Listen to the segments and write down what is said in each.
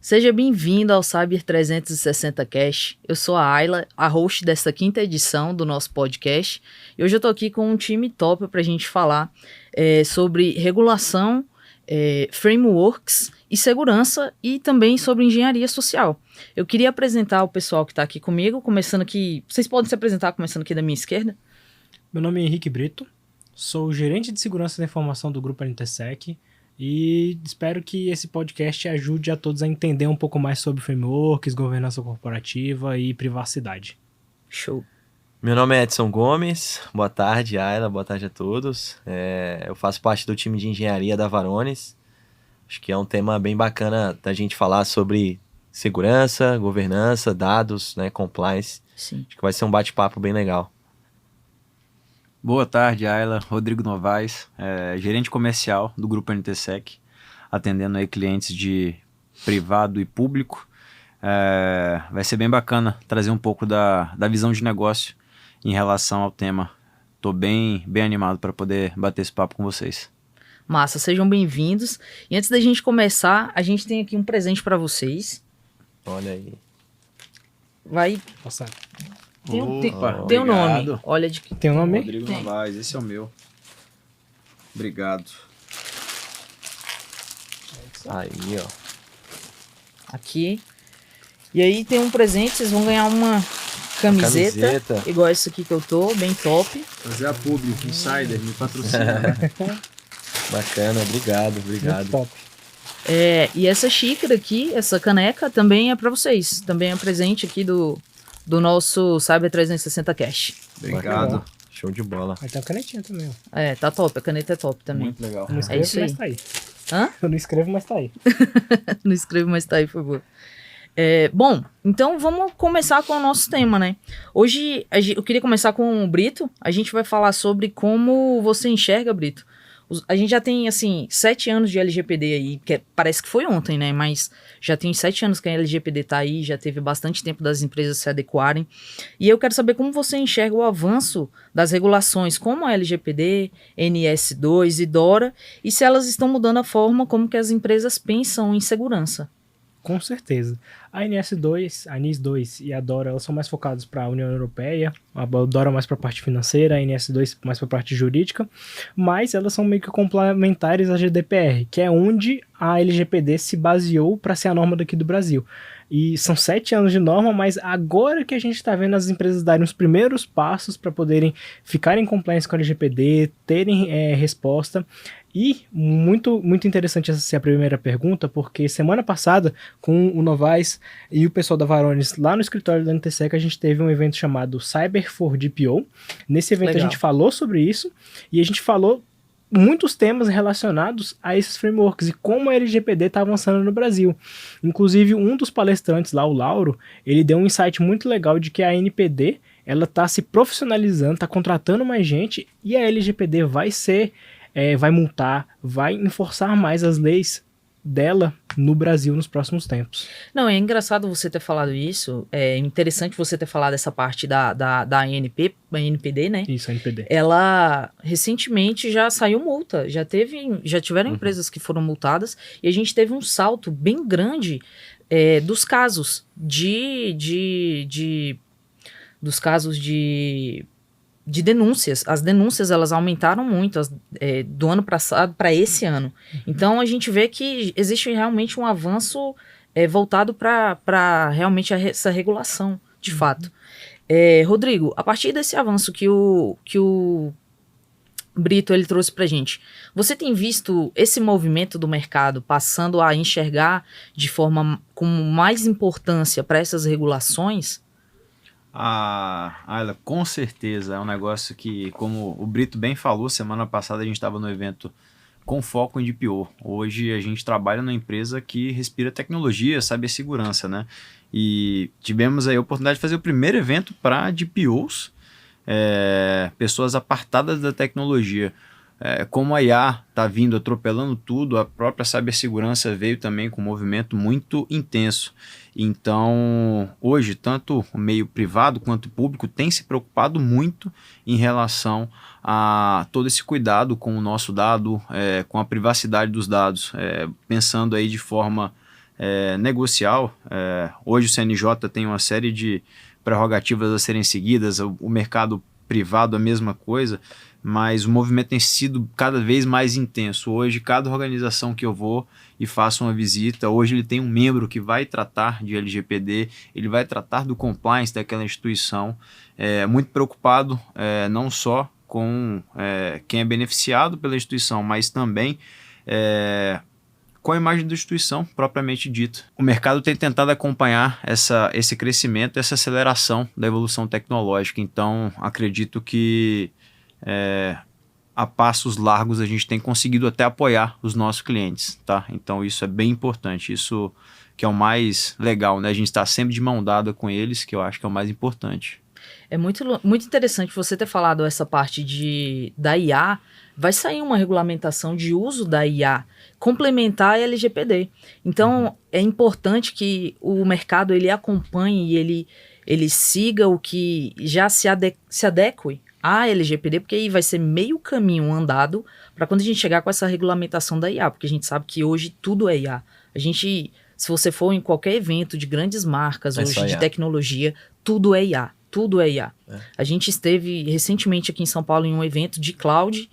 Seja bem-vindo ao Cyber 360 Cast. Eu sou a Ayla, a host desta quinta edição do nosso podcast. E hoje eu tô aqui com um time top para a gente falar sobre regulação, frameworks e segurança e também sobre engenharia social. Eu queria apresentar o pessoal que está aqui comigo, começando aqui... Vocês podem se apresentar começando aqui da minha esquerda? Meu nome é Henrique Brito, sou gerente de segurança da informação do Grupo NTSec e espero que esse podcast ajude a todos a entender um pouco mais sobre frameworks, governança corporativa e privacidade. Show! Meu nome é Edson Gomes, boa tarde Ayla, boa tarde a todos. Eu faço parte do time de engenharia da Varones. Acho que é um tema bem bacana da gente falar sobre segurança, governança, dados, né, compliance. Sim. Acho que vai ser um bate-papo bem legal. Boa tarde, Ayla. Rodrigo Novaes, gerente comercial do Grupo NTSec, atendendo aí clientes de privado e público. Vai ser bem bacana trazer um pouco da visão de negócio em relação ao tema. Estou bem animado para poder bater esse papo com vocês. Massa, sejam bem-vindos. E antes da gente começar, a gente tem aqui um presente para vocês. Olha aí. Vai... Nossa, Tem Opa, um nome. Olha de que... tem um nome? Rodrigo Tem. Novaes, esse é o meu. Obrigado. Aí, ó. Aqui. E aí tem um presente, vocês vão ganhar uma camiseta. Igual essa aqui que eu tô, bem top. Fazer a Public Insider, me patrocina. Bacana, obrigado. Muito top. E essa xícara aqui, essa caneca, também é pra vocês. Também é presente aqui do nosso Cyber 360 Cash. Obrigado. Show de bola. Aí tem uma canetinha também, ó. Tá top, a caneta é top também. Muito legal. Eu não escrevo, isso aí. mas tá aí. Hã? Eu não escrevo, mas tá aí. Não escrevo, mas tá aí, por favor. Bom, então vamos começar com o nosso tema, né? Hoje eu queria começar com o Brito. A gente vai falar sobre como você enxerga, Brito. A gente já tem, assim, 7 anos de LGPD aí, que parece que foi ontem, né? Mas já tem 7 anos que a LGPD tá aí, já teve bastante tempo das empresas se adequarem. E eu quero saber como você enxerga o avanço das regulações como a LGPD, NIS2 e DORA, e se elas estão mudando a forma como que as empresas pensam em segurança. Com certeza. A NIS2, a NIS2 e a DORA, elas são mais focadas para a União Europeia, a DORA mais para a parte financeira, a NIS2 mais para a parte jurídica, mas elas são meio que complementares à GDPR, que é onde a LGPD se baseou para ser a norma daqui do Brasil. E são 7 anos de norma, mas agora que a gente está vendo as empresas darem os primeiros passos para poderem ficar em compliance com a LGPD, terem resposta. E muito interessante essa ser a primeira pergunta, porque semana passada, com o Novaes e o pessoal da Varones lá no escritório da NTSec, a gente teve um evento chamado Cyber for DPO. Nesse evento Legal. a gente falou sobre isso e a gente falou muitos temas relacionados a esses frameworks e como a LGPD está avançando no Brasil. Inclusive, um dos palestrantes lá, o Lauro, ele deu um insight muito legal de que a NPD ela está se profissionalizando, está contratando mais gente e a LGPD vai multar, vai enforçar mais as leis dela no Brasil nos próximos tempos. Não, é engraçado você ter falado isso, é interessante você ter falado essa parte da NPD, né? Isso, a NPD. Ela recentemente já saiu multa, já tiveram empresas que foram multadas e a gente teve um salto bem grande dos casos dos casos de denúncias. As denúncias elas aumentaram muito do ano passado para esse ano. Então a gente vê que existe realmente um avanço voltado para realmente essa regulação, de fato. Rodrigo, a partir desse avanço que o Brito ele trouxe pra gente, você tem visto esse movimento do mercado passando a enxergar de forma com mais importância para essas regulações? Ayla, com certeza, é um negócio que, como o Brito bem falou, semana passada a gente estava no evento com foco em DPO. Hoje a gente trabalha numa empresa que respira tecnologia, cibersegurança, né? E tivemos aí a oportunidade de fazer o primeiro evento para DPOs, pessoas apartadas da tecnologia. Como a IA está vindo atropelando tudo, a própria cibersegurança veio também com um movimento muito intenso. Então, hoje, tanto o meio privado quanto o público tem se preocupado muito em relação a todo esse cuidado com o nosso dado, com a privacidade dos dados, pensando aí de forma negocial. Hoje o CNJ tem uma série de prerrogativas a serem seguidas, o mercado privado a mesma coisa, mas o movimento tem sido cada vez mais intenso. Hoje, cada organização que eu vou e faço uma visita, hoje ele tem um membro que vai tratar de LGPD, ele vai tratar do compliance daquela instituição, muito preocupado não só com quem é beneficiado pela instituição, mas também com a imagem da instituição propriamente dita. O mercado tem tentado acompanhar esse crescimento, essa aceleração da evolução tecnológica, então acredito que a passos largos a gente tem conseguido até apoiar os nossos clientes, tá? Então isso é bem importante, isso que é o mais legal, né? A gente está sempre de mão dada com eles, que eu acho que é o mais importante. É muito interessante você ter falado essa parte da IA. Vai sair uma regulamentação de uso da IA complementar a LGPD. Então, é importante que o mercado ele acompanhe e ele siga o que já se adeque à LGPD, porque aí vai ser meio caminho andado para quando a gente chegar com essa regulamentação da IA, porque a gente sabe que hoje tudo é IA. Se você for em qualquer evento de grandes marcas hoje de tecnologia, tudo é IA. Tudo é IA. A gente esteve recentemente aqui em São Paulo em um evento de cloud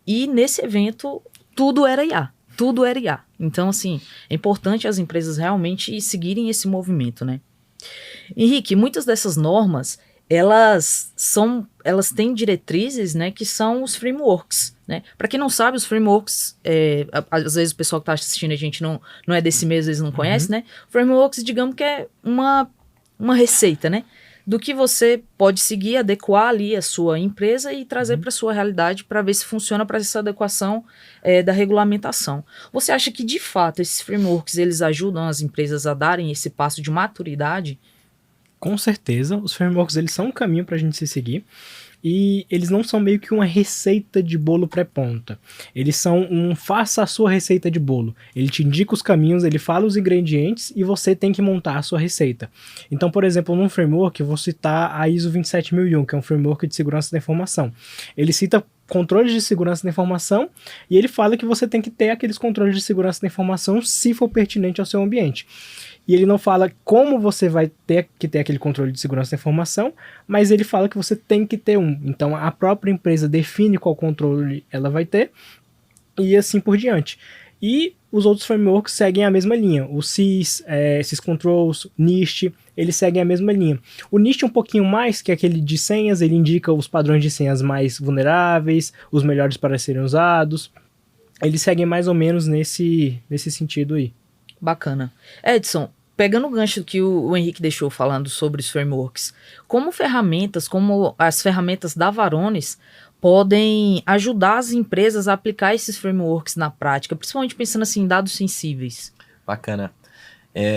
e nesse evento tudo era IA. Tudo era IA. Então, assim, é importante as empresas realmente seguirem esse movimento, né? Henrique, muitas dessas normas, elas têm diretrizes, né, que são os frameworks, né? Para quem não sabe, os frameworks, às vezes o pessoal que está assistindo a gente não é desse meio, às vezes não conhece, né? Frameworks, digamos que é uma receita, né? Do que você pode seguir, adequar ali a sua empresa e trazer para a sua realidade para ver se funciona para essa adequação da regulamentação. Você acha que, de fato, esses frameworks eles ajudam as empresas a darem esse passo de maturidade? Com certeza, os frameworks eles são um caminho para a gente se seguir. E eles não são meio que uma receita de bolo pré-pronta. Eles são faça a sua receita de bolo. Ele te indica os caminhos, ele fala os ingredientes e você tem que montar a sua receita. Então, por exemplo, num framework, eu vou citar a ISO 27001, que é um framework de segurança da informação. Ele cita controles de segurança da informação e ele fala que você tem que ter aqueles controles de segurança da informação se for pertinente ao seu ambiente. E ele não fala como você vai ter que ter aquele controle de segurança da informação, mas ele fala que você tem que ter um. Então a própria empresa define qual controle ela vai ter e assim por diante. E os outros frameworks seguem a mesma linha. O SIS, SysControls, NIST, eles seguem a mesma linha. O NIST um pouquinho mais, que é aquele de senhas, ele indica os padrões de senhas mais vulneráveis, os melhores para serem usados. Eles seguem mais ou menos nesse sentido aí. Bacana. Edson, pegando o gancho que o Henrique deixou falando sobre os frameworks, como as ferramentas da Varonis podem ajudar as empresas a aplicar esses frameworks na prática, principalmente pensando assim em dados sensíveis? Bacana.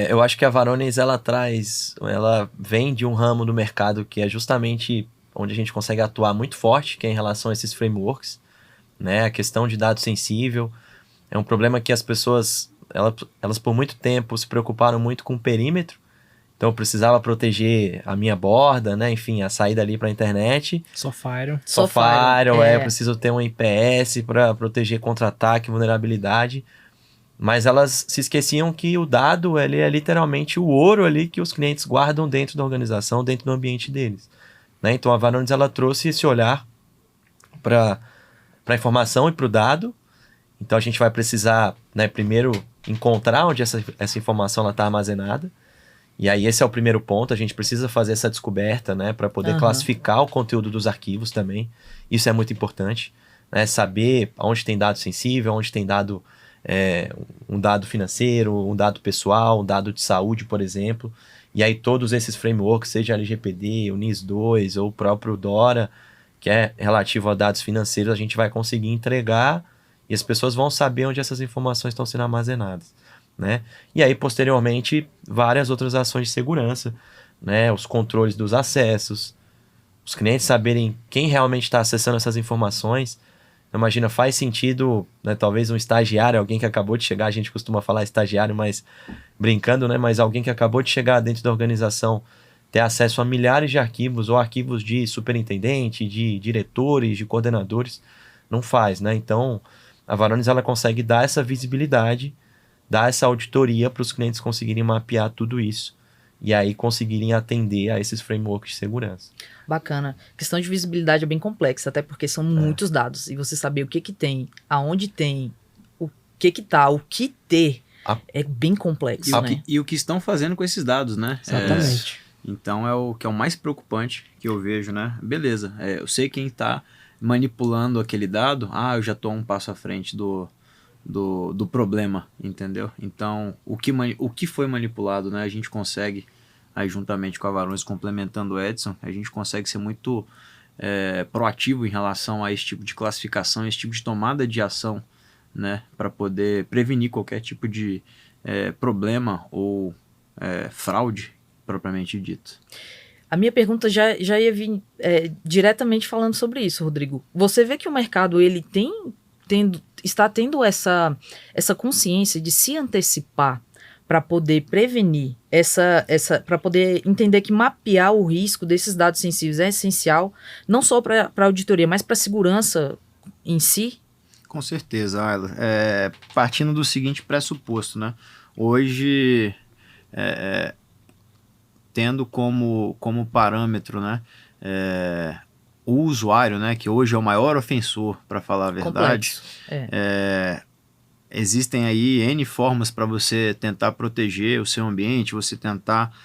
Eu acho que a Varonis, ela vem de um ramo do mercado que é justamente onde a gente consegue atuar muito forte, que é em relação a esses frameworks, né? A questão de dado sensível é um problema que as pessoas... Elas por muito tempo se preocuparam muito com o perímetro, então eu precisava proteger a minha borda, né? Enfim, a saída ali para a internet. Software, eu preciso ter um IPS para proteger contra ataque, vulnerabilidade. Mas elas se esqueciam que o dado ele é literalmente o ouro ali que os clientes guardam dentro da organização, dentro do ambiente deles, né? Então a Varonis ela trouxe esse olhar para a informação e para o dado. Então a gente vai precisar, né, primeiro encontrar onde essa informação está armazenada. E aí esse é o primeiro ponto, a gente precisa fazer essa descoberta, né, para poder classificar o conteúdo dos arquivos também. Isso é muito importante, né, saber onde tem dado sensível, onde tem dado um dado financeiro, um dado pessoal, um dado de saúde, por exemplo. E aí todos esses frameworks, seja LGPD, o NIS2 ou o próprio DORA, que é relativo a dados financeiros, a gente vai conseguir entregar e as pessoas vão saber onde essas informações estão sendo armazenadas, né? E aí, posteriormente, várias outras ações de segurança, né? Os controles dos acessos, os clientes saberem quem realmente está acessando essas informações. Imagina, faz sentido, né? Talvez um estagiário, alguém que acabou de chegar, a gente costuma falar estagiário, mas brincando, né? Mas alguém que acabou de chegar dentro da organização ter acesso a milhares de arquivos ou arquivos de superintendente, de diretores, de coordenadores, não faz, né? Então... A Varonis ela consegue dar essa visibilidade, dar essa auditoria para os clientes conseguirem mapear tudo isso e aí conseguirem atender a esses frameworks de segurança. Bacana. A questão de visibilidade é bem complexa, até porque são muitos dados. E você saber o que tem, aonde tem, o que tá, o que ter, é bem complexo, né? E o que estão fazendo com esses dados, né? Exatamente. Então é o que é o mais preocupante que eu vejo, né? Beleza, eu sei quem está manipulando aquele dado, eu já estou um passo à frente do problema, entendeu? Então, o que foi manipulado, né? A gente consegue, aí juntamente com a Varones, complementando o Edson, a gente consegue ser muito proativo em relação a esse tipo de classificação, esse tipo de tomada de ação, né? Para poder prevenir qualquer tipo de problema ou fraude, propriamente dito. A minha pergunta já ia vir diretamente falando sobre isso, Rodrigo. Você vê que o mercado ele está tendo essa consciência de se antecipar para poder prevenir, para poder entender que mapear o risco desses dados sensíveis é essencial, não só para a auditoria, mas para a segurança em si? Com certeza, Ayla. Partindo do seguinte pressuposto, né? Hoje, tendo como parâmetro, né, o usuário, né, que hoje é o maior ofensor, para falar a verdade, existem aí N formas para você tentar proteger o seu ambiente, você tentar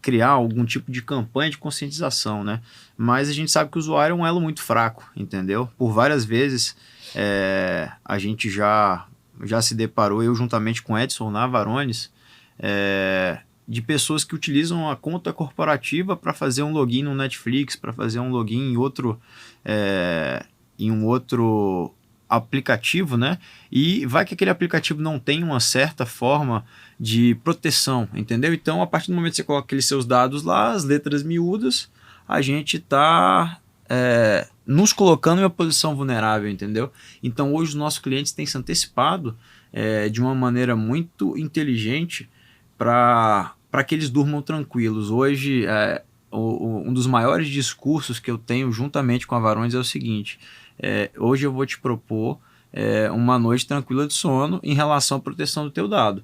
criar algum tipo de campanha de conscientização, né? Mas a gente sabe que o usuário é um elo muito fraco, entendeu? Por várias vezes a gente já se deparou, eu juntamente com Edson na Varones, de pessoas que utilizam a conta corporativa para fazer um login no Netflix, para fazer um login em um outro aplicativo, né? E vai que aquele aplicativo não tem uma certa forma de proteção, entendeu? Então, a partir do momento que você coloca aqueles seus dados lá, as letras miúdas, a gente está nos colocando em uma posição vulnerável, entendeu? Então, hoje os nossos clientes têm se antecipado de uma maneira muito inteligente para que eles durmam tranquilos. Hoje, um dos maiores discursos que eu tenho juntamente com a Varones é o seguinte: hoje eu vou te propor uma noite tranquila de sono em relação à proteção do teu dado.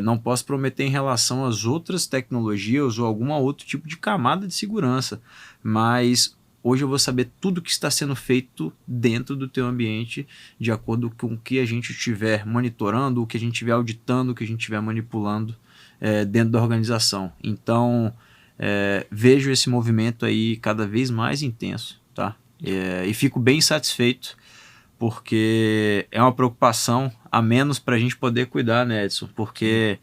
Não posso prometer em relação às outras tecnologias ou algum outro tipo de camada de segurança, mas hoje eu vou saber tudo que está sendo feito dentro do teu ambiente, de acordo com o que a gente estiver monitorando, o que a gente estiver auditando, o que a gente estiver manipulando dentro da organização. Então, vejo esse movimento aí cada vez mais intenso, tá? E fico bem satisfeito, porque é uma preocupação a menos para a gente poder cuidar, né, Edson? Porque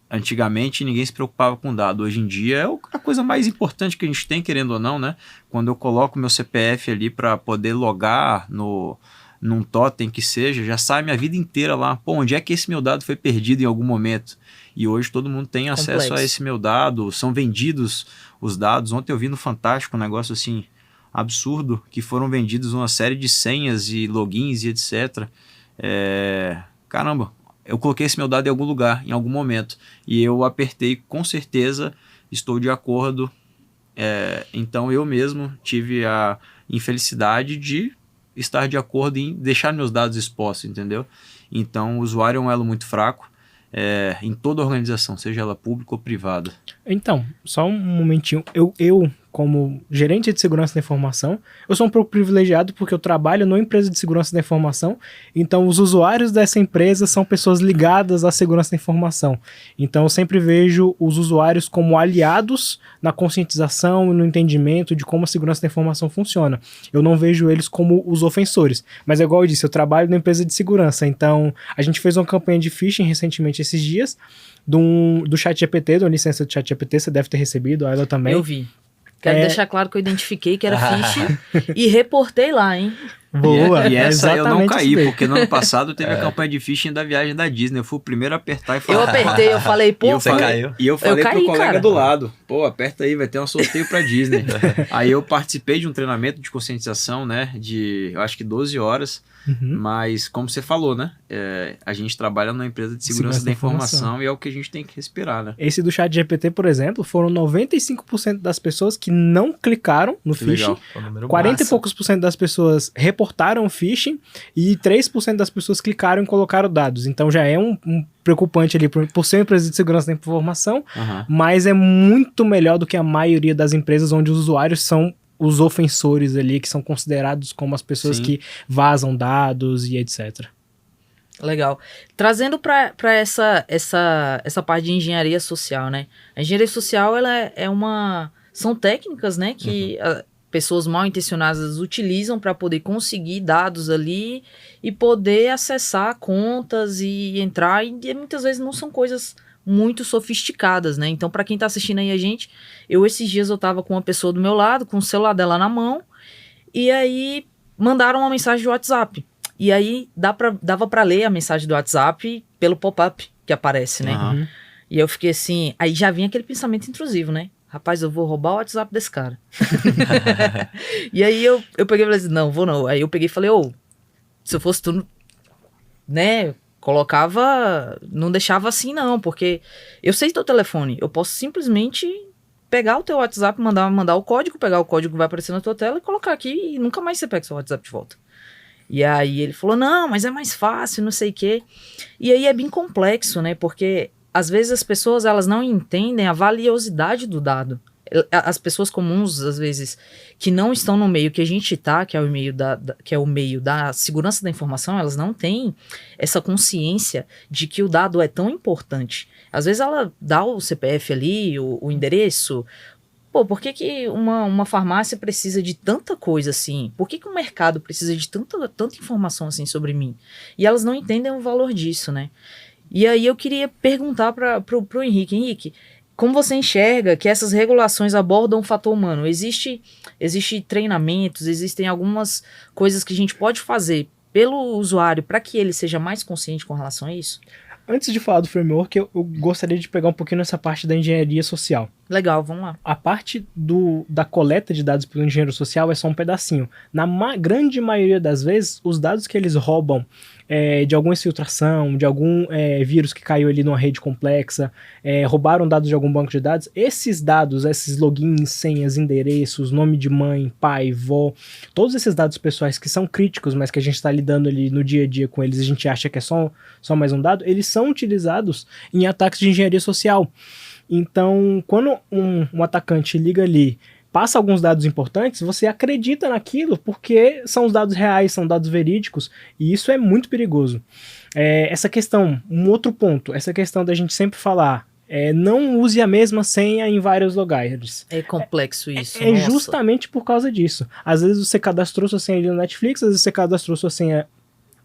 antigamente ninguém se preocupava com dado. Hoje em dia é a coisa mais importante que a gente tem, querendo ou não, né? Quando eu coloco meu CPF ali para poder logar num totem que seja, já sai minha vida inteira lá. Pô, onde é que esse meu dado foi perdido em algum momento? E hoje todo mundo tem acesso a esse meu dado, são vendidos os dados. Ontem eu vi no Fantástico um negócio assim absurdo, que foram vendidos uma série de senhas e logins e etc. Caramba, eu coloquei esse meu dado em algum lugar, em algum momento, e eu apertei, com certeza, estou de acordo. Então eu mesmo tive a infelicidade de estar de acordo em deixar meus dados expostos, entendeu? Então o usuário é um elo muito fraco em toda organização, seja ela pública ou privada. Então, só um momentinho. Eu, como gerente de segurança da informação, eu sou um pouco privilegiado porque eu trabalho numa empresa de segurança da informação, então os usuários dessa empresa são pessoas ligadas à segurança da informação. Então eu sempre vejo os usuários como aliados na conscientização e no entendimento de como a segurança da informação funciona. Eu não vejo eles como os ofensores. Mas é igual eu disse, eu trabalho numa empresa de segurança, então a gente fez uma campanha de phishing recentemente esses dias, do ChatGPT, da licença do ChatGPT, você deve ter recebido, ela também. Eu vi. Quero deixar claro que eu identifiquei que era phishing e reportei lá, hein? Boa, e essa eu não caí, isso daí. porque no ano passado teve a campanha de phishing da viagem da Disney. Eu fui o primeiro a apertar e falar. Eu apertei, eu falei, pô, Você caiu. E eu falei pro colega cara. do lado, pô, aperta aí, vai ter um sorteio pra Disney. Aí eu participei de um treinamento de conscientização, né, de, eu acho que 12 horas, mas como você falou, né, a gente trabalha numa empresa de segurança da informação e é o que a gente tem que respirar, né. Esse do ChatGPT, por exemplo, foram 95% das pessoas que não clicaram no phishing, Legal. 40 e poucos % das pessoas reportaram reportaram o phishing e 3% das pessoas clicaram e colocaram dados. Então já é um preocupante ali por ser uma empresa de segurança da informação, mas é muito melhor do que a maioria das empresas onde os usuários são os ofensores ali, que são considerados como as pessoas que vazam dados e etc. Legal. Trazendo para essa parte de engenharia social, né? A engenharia social, são técnicas, né, que pessoas mal intencionadas utilizam para poder conseguir dados ali e poder acessar contas e entrar, e muitas vezes não são coisas muito sofisticadas, né? Então, para quem tá assistindo aí a gente, esses dias eu tava com uma pessoa do meu lado, com o celular dela na mão, e aí mandaram uma mensagem de WhatsApp. E aí dava pra ler a mensagem do WhatsApp pelo pop-up que aparece, né? E eu fiquei assim, aí já vinha aquele pensamento intrusivo, né? Rapaz, eu vou roubar o WhatsApp desse cara. E aí eu peguei e falei assim, não, vou não. Aí eu peguei e falei, se eu fosse tu, né, não deixava assim não, porque eu sei teu telefone, eu posso simplesmente pegar o teu WhatsApp, mandar o código, pegar o código que vai aparecer na tua tela e colocar aqui e nunca mais você pega seu WhatsApp de volta. E aí ele falou, não, mas é mais fácil, não sei o quê. E aí é bem complexo, né, porque às vezes as pessoas, elas não entendem a valiosidade do dado. As pessoas comuns, às vezes, que não estão no meio que a gente tá, que é o meio da segurança da informação, elas não têm essa consciência de que o dado é tão importante. Às vezes ela dá o CPF ali, o endereço. Pô, por que uma farmácia precisa de tanta coisa assim? Por que o mercado precisa de tanta informação assim sobre mim? E elas não entendem o valor disso, né? E aí eu queria perguntar pro Henrique. Henrique, como você enxerga que essas regulações abordam o fator humano? Existe treinamentos, existem algumas coisas que a gente pode fazer pelo usuário para que ele seja mais consciente com relação a isso? Antes de falar do framework, eu gostaria de pegar um pouquinho nessa parte da engenharia social. Legal, vamos lá. A parte da coleta de dados pelo engenheiro social é só um pedacinho. Na grande maioria das vezes, os dados que eles roubam de alguma infiltração, de algum vírus que caiu ali numa rede complexa, roubaram dados de algum banco de dados, esses dados, esses logins, senhas, endereços, nome de mãe, pai, vó, todos esses dados pessoais que são críticos, mas que a gente está lidando ali no dia a dia com eles, a gente acha que é só mais um dado, eles são utilizados em ataques de engenharia social. Então, quando um atacante liga ali, passa alguns dados importantes, você acredita naquilo porque são os dados reais, são dados verídicos, e isso é muito perigoso. Essa questão, um outro ponto, essa questão da gente sempre falar, não use a mesma senha em vários lugares. É complexo isso. É justamente por causa disso. Às vezes você cadastrou sua senha ali no Netflix, às vezes você cadastrou sua senha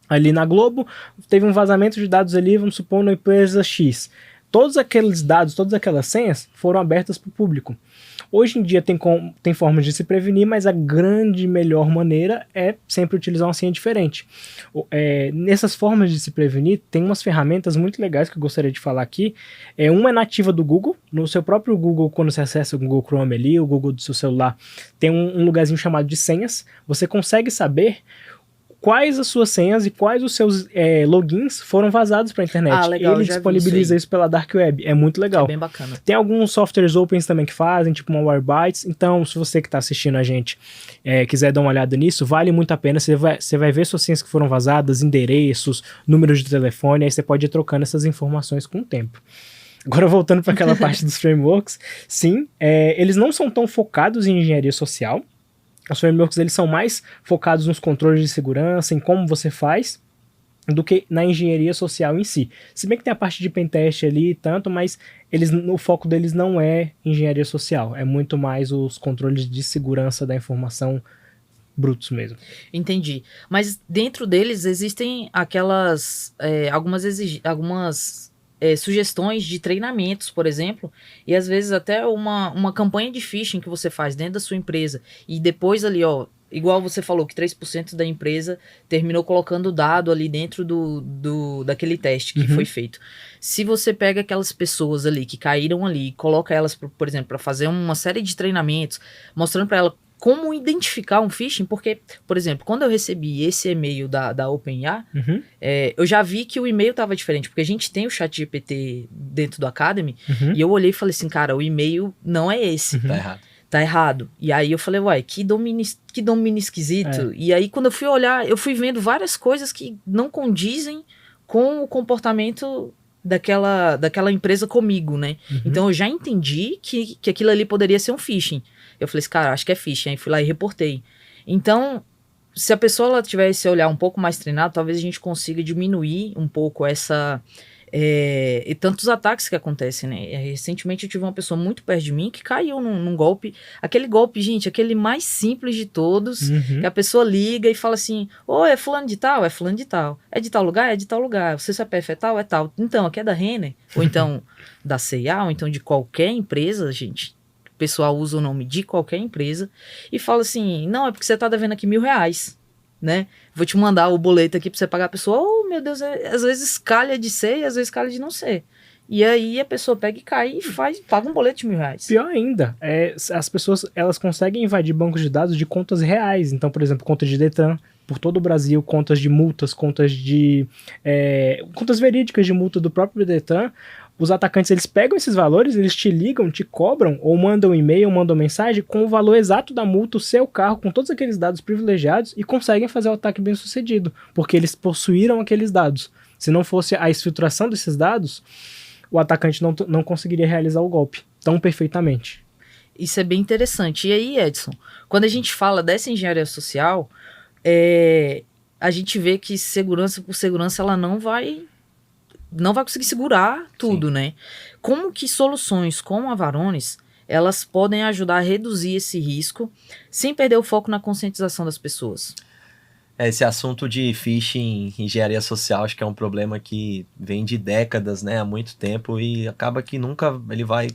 ali na Globo, teve um vazamento de dados ali, vamos supor, na empresa X. Todos aqueles dados, todas aquelas senhas foram abertas para o público. Hoje em dia tem formas de se prevenir, mas a grande melhor maneira é sempre utilizar uma senha diferente. Nessas formas de se prevenir, tem umas ferramentas muito legais que eu gostaria de falar aqui. Uma é nativa do Google. No seu próprio Google, quando você acessa o Google Chrome ali, o Google do seu celular, tem um lugarzinho chamado de senhas. Você consegue saber quais as suas senhas e quais os seus logins foram vazados para a internet. Legal, ele disponibiliza isso pela Dark Web. É muito legal. É bem bacana. Tem alguns softwares opens também que fazem, tipo uma Malwarebytes. Então, se você que está assistindo a gente quiser dar uma olhada nisso, vale muito a pena. Você vai ver suas senhas que foram vazadas, endereços, números de telefone, aí você pode ir trocando essas informações com o tempo. Agora, voltando para aquela parte dos frameworks, sim, eles não são tão focados em engenharia social. Os frameworks, eles são mais focados nos controles de segurança, em como você faz, do que na engenharia social em si. Se bem que tem a parte de pentest ali e tanto, mas o foco deles não é engenharia social, é muito mais os controles de segurança da informação brutos mesmo. Entendi. Mas dentro deles existem aquelas algumas sugestões de treinamentos, por exemplo, e às vezes até uma campanha de phishing que você faz dentro da sua empresa, e depois ali, igual você falou que 3% da empresa terminou colocando dado ali dentro daquele teste que foi feito. Se você pega aquelas pessoas ali que caíram ali e coloca elas, por exemplo, para fazer uma série de treinamentos, mostrando para ela como identificar um phishing, porque, por exemplo, quando eu recebi esse e-mail da OpenAI, eu já vi que o e-mail estava diferente, porque a gente tem o ChatGPT dentro do Academy, e eu olhei e falei assim, cara, o e-mail não é esse. Tá errado. tá errado. E aí eu falei, uai, que domínio esquisito. E aí quando eu fui olhar, eu fui vendo várias coisas que não condizem com o comportamento daquela empresa comigo, né? Então eu já entendi que aquilo ali poderia ser um phishing. Eu falei assim, cara, acho que é phishing. Aí fui lá e reportei. Então, se a pessoa ela tiver esse olhar um pouco mais treinado, talvez a gente consiga diminuir um pouco e tantos ataques que acontecem, né? Recentemente eu tive uma pessoa muito perto de mim que caiu num golpe. Aquele golpe, gente, aquele mais simples de todos, que a pessoa liga e fala assim, ô, é fulano de tal? É fulano de tal. É de tal lugar? É de tal lugar. Você CPF é tal? É tal. Então, aqui é da Renner, ou então da C&A, ou então de qualquer empresa, gente. O pessoal usa o nome de qualquer empresa e fala assim, não, é porque você tá devendo aqui R$1.000, né? Vou te mandar o boleto aqui pra você pagar a pessoa. Oh, meu Deus, às vezes calha de ser e às vezes calha de não ser. E aí a pessoa pega e cai e paga um boleto de R$1.000. Pior ainda, as pessoas elas conseguem invadir bancos de dados de contas reais. Então, por exemplo, conta de Detran por todo o Brasil, contas de multas, contas verídicas de multa do próprio Detran. Os atacantes, eles pegam esses valores, eles te ligam, te cobram, ou mandam um e-mail, mandam mensagem com o valor exato da multa, o seu carro, com todos aqueles dados privilegiados e conseguem fazer o ataque bem sucedido, porque eles possuíram aqueles dados. Se não fosse a exfiltração desses dados, o atacante não conseguiria realizar o golpe tão perfeitamente. Isso é bem interessante. E aí, Edson, quando a gente fala dessa engenharia social, a gente vê que segurança por segurança ela não vai conseguir segurar tudo, Sim. né? Como que soluções como a Varonis, elas podem ajudar a reduzir esse risco sem perder o foco na conscientização das pessoas? Esse assunto de phishing, engenharia social, acho que é um problema que vem de décadas, né, há muito tempo, e acaba que nunca ele vai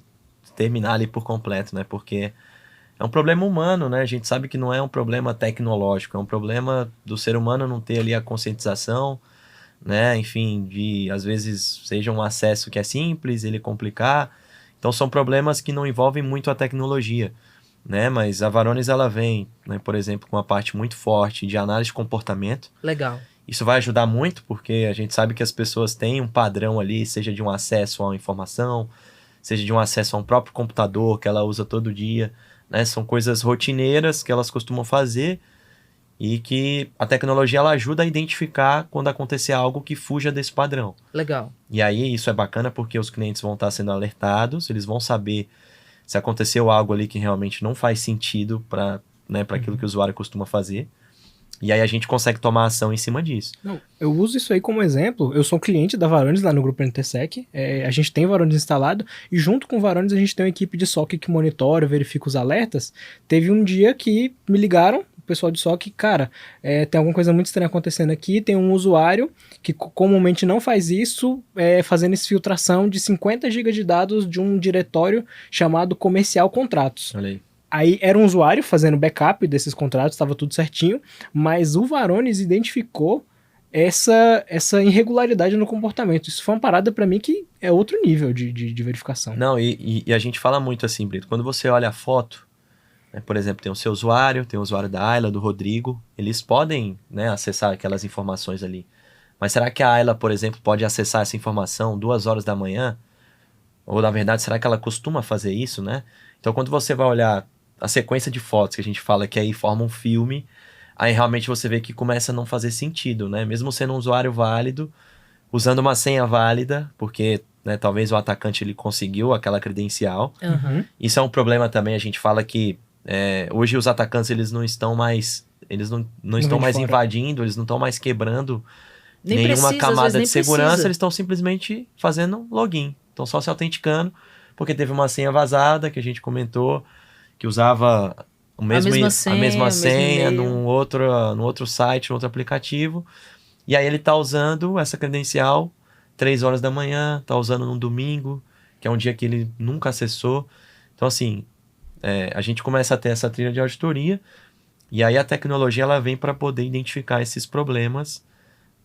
terminar ali por completo, né, porque é um problema humano, né, a gente sabe que não é um problema tecnológico, é um problema do ser humano não ter ali a conscientização, né, enfim, de às vezes seja um acesso que é simples, ele complicar, então são problemas que não envolvem muito a tecnologia, né, mas a Varonis ela vem, né, por exemplo, com uma parte muito forte de análise de comportamento. Legal. Isso vai ajudar muito, porque a gente sabe que as pessoas têm um padrão ali, seja de um acesso a uma informação, seja de um acesso a um próprio computador que ela usa todo dia, né, são coisas rotineiras que elas costumam fazer, e que a tecnologia ela ajuda a identificar quando acontecer algo que fuja desse padrão. Legal. E aí isso é bacana porque os clientes vão estar sendo alertados, eles vão saber se aconteceu algo ali que realmente não faz sentido para, né, para aquilo que o usuário costuma fazer. E aí a gente consegue tomar ação em cima disso. Não, eu uso isso aí como exemplo. Eu sou cliente da Varonis lá no grupo NTSec. A gente tem Varonis instalado e junto com o Varonis a gente tem uma equipe de SOC que monitora, verifica os alertas. Teve um dia que me ligaram, o pessoal de SOC, cara, tem alguma coisa muito estranha acontecendo aqui, tem um usuário que comumente não faz isso, fazendo exfiltração de 50 GB de dados de um diretório chamado Comercial Contratos. Olha aí. Aí era um usuário fazendo backup desses contratos, estava tudo certinho, mas o Varonis identificou essa irregularidade no comportamento. Isso foi uma parada para mim que é outro nível de verificação. Não, e a gente fala muito assim, Brito, quando você olha a foto, né, por exemplo, tem o seu usuário, tem o usuário da Ayla, do Rodrigo, eles podem, né, acessar aquelas informações ali. Mas será que a Ayla, por exemplo, pode acessar essa informação 2 horas da manhã? Ou, na verdade, será que ela costuma fazer isso, né? Então, quando você vai olhar a sequência de fotos que a gente fala que aí forma um filme, aí realmente você vê que começa a não fazer sentido, né? Mesmo sendo um usuário válido, usando uma senha válida, porque, né, talvez o atacante ele conseguiu aquela credencial. Uhum. Isso é um problema também, a gente fala que hoje os atacantes eles não estão mais, eles não estão mais invadindo, eles não estão mais quebrando Nem nenhuma precisa, camada às vezes de nem segurança, precisa. eles estão simplesmente fazendo login, estão só se autenticando, porque teve uma senha vazada que a gente comentou, que usava a mesma senha e-mail. num outro site, num outro aplicativo, e aí ele está usando essa credencial 3 horas da manhã, está usando num domingo, que é um dia que ele nunca acessou. Então, assim, a gente começa a ter essa trilha de auditoria, e aí a tecnologia ela vem para poder identificar esses problemas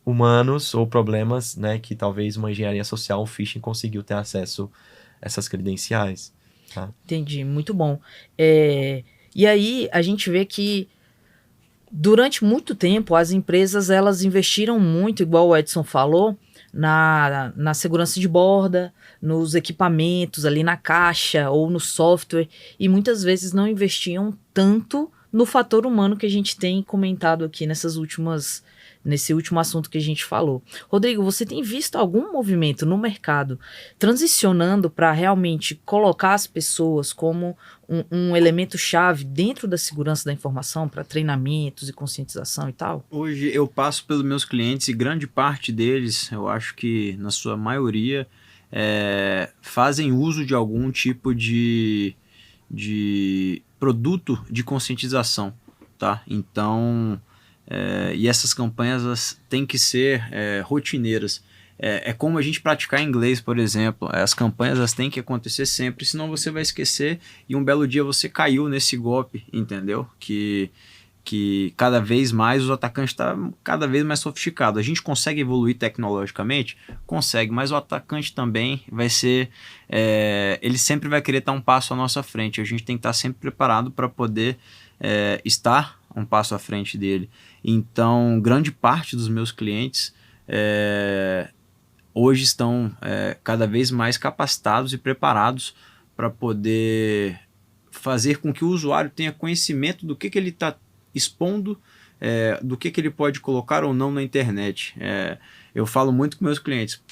humanos ou problemas, né, que talvez uma engenharia social, um phishing, conseguiu ter acesso a essas credenciais. Tá? Entendi, muito bom. E aí a gente vê que durante muito tempo as empresas elas investiram muito, igual o Edson falou, na segurança de borda, nos equipamentos, ali na caixa ou no software, e muitas vezes não investiam tanto no fator humano que a gente tem comentado aqui nesse último assunto que a gente falou. Rodrigo, você tem visto algum movimento no mercado transicionando para realmente colocar as pessoas como um elemento chave dentro da segurança da informação para treinamentos e conscientização e tal? Hoje eu passo pelos meus clientes e grande parte deles, eu acho que na sua maioria, fazem uso de algum tipo de produto de conscientização, tá? Então, e essas campanhas elas têm que ser rotineiras. É como a gente praticar inglês, por exemplo. As campanhas elas têm que acontecer sempre, senão você vai esquecer e um belo dia você caiu nesse golpe, entendeu? Que cada vez mais os atacantes estão cada vez mais sofisticados. A gente consegue evoluir tecnologicamente? Consegue, mas o atacante também vai ser... ele sempre vai querer estar um passo à nossa frente. A gente tem que estar sempre preparado para poder estar um passo à frente dele. Então, grande parte dos meus clientes hoje estão cada vez mais capacitados e preparados para poder fazer com que o usuário tenha conhecimento do que ele está expondo, do que ele pode colocar ou não na internet. Eu falo muito com meus clientes,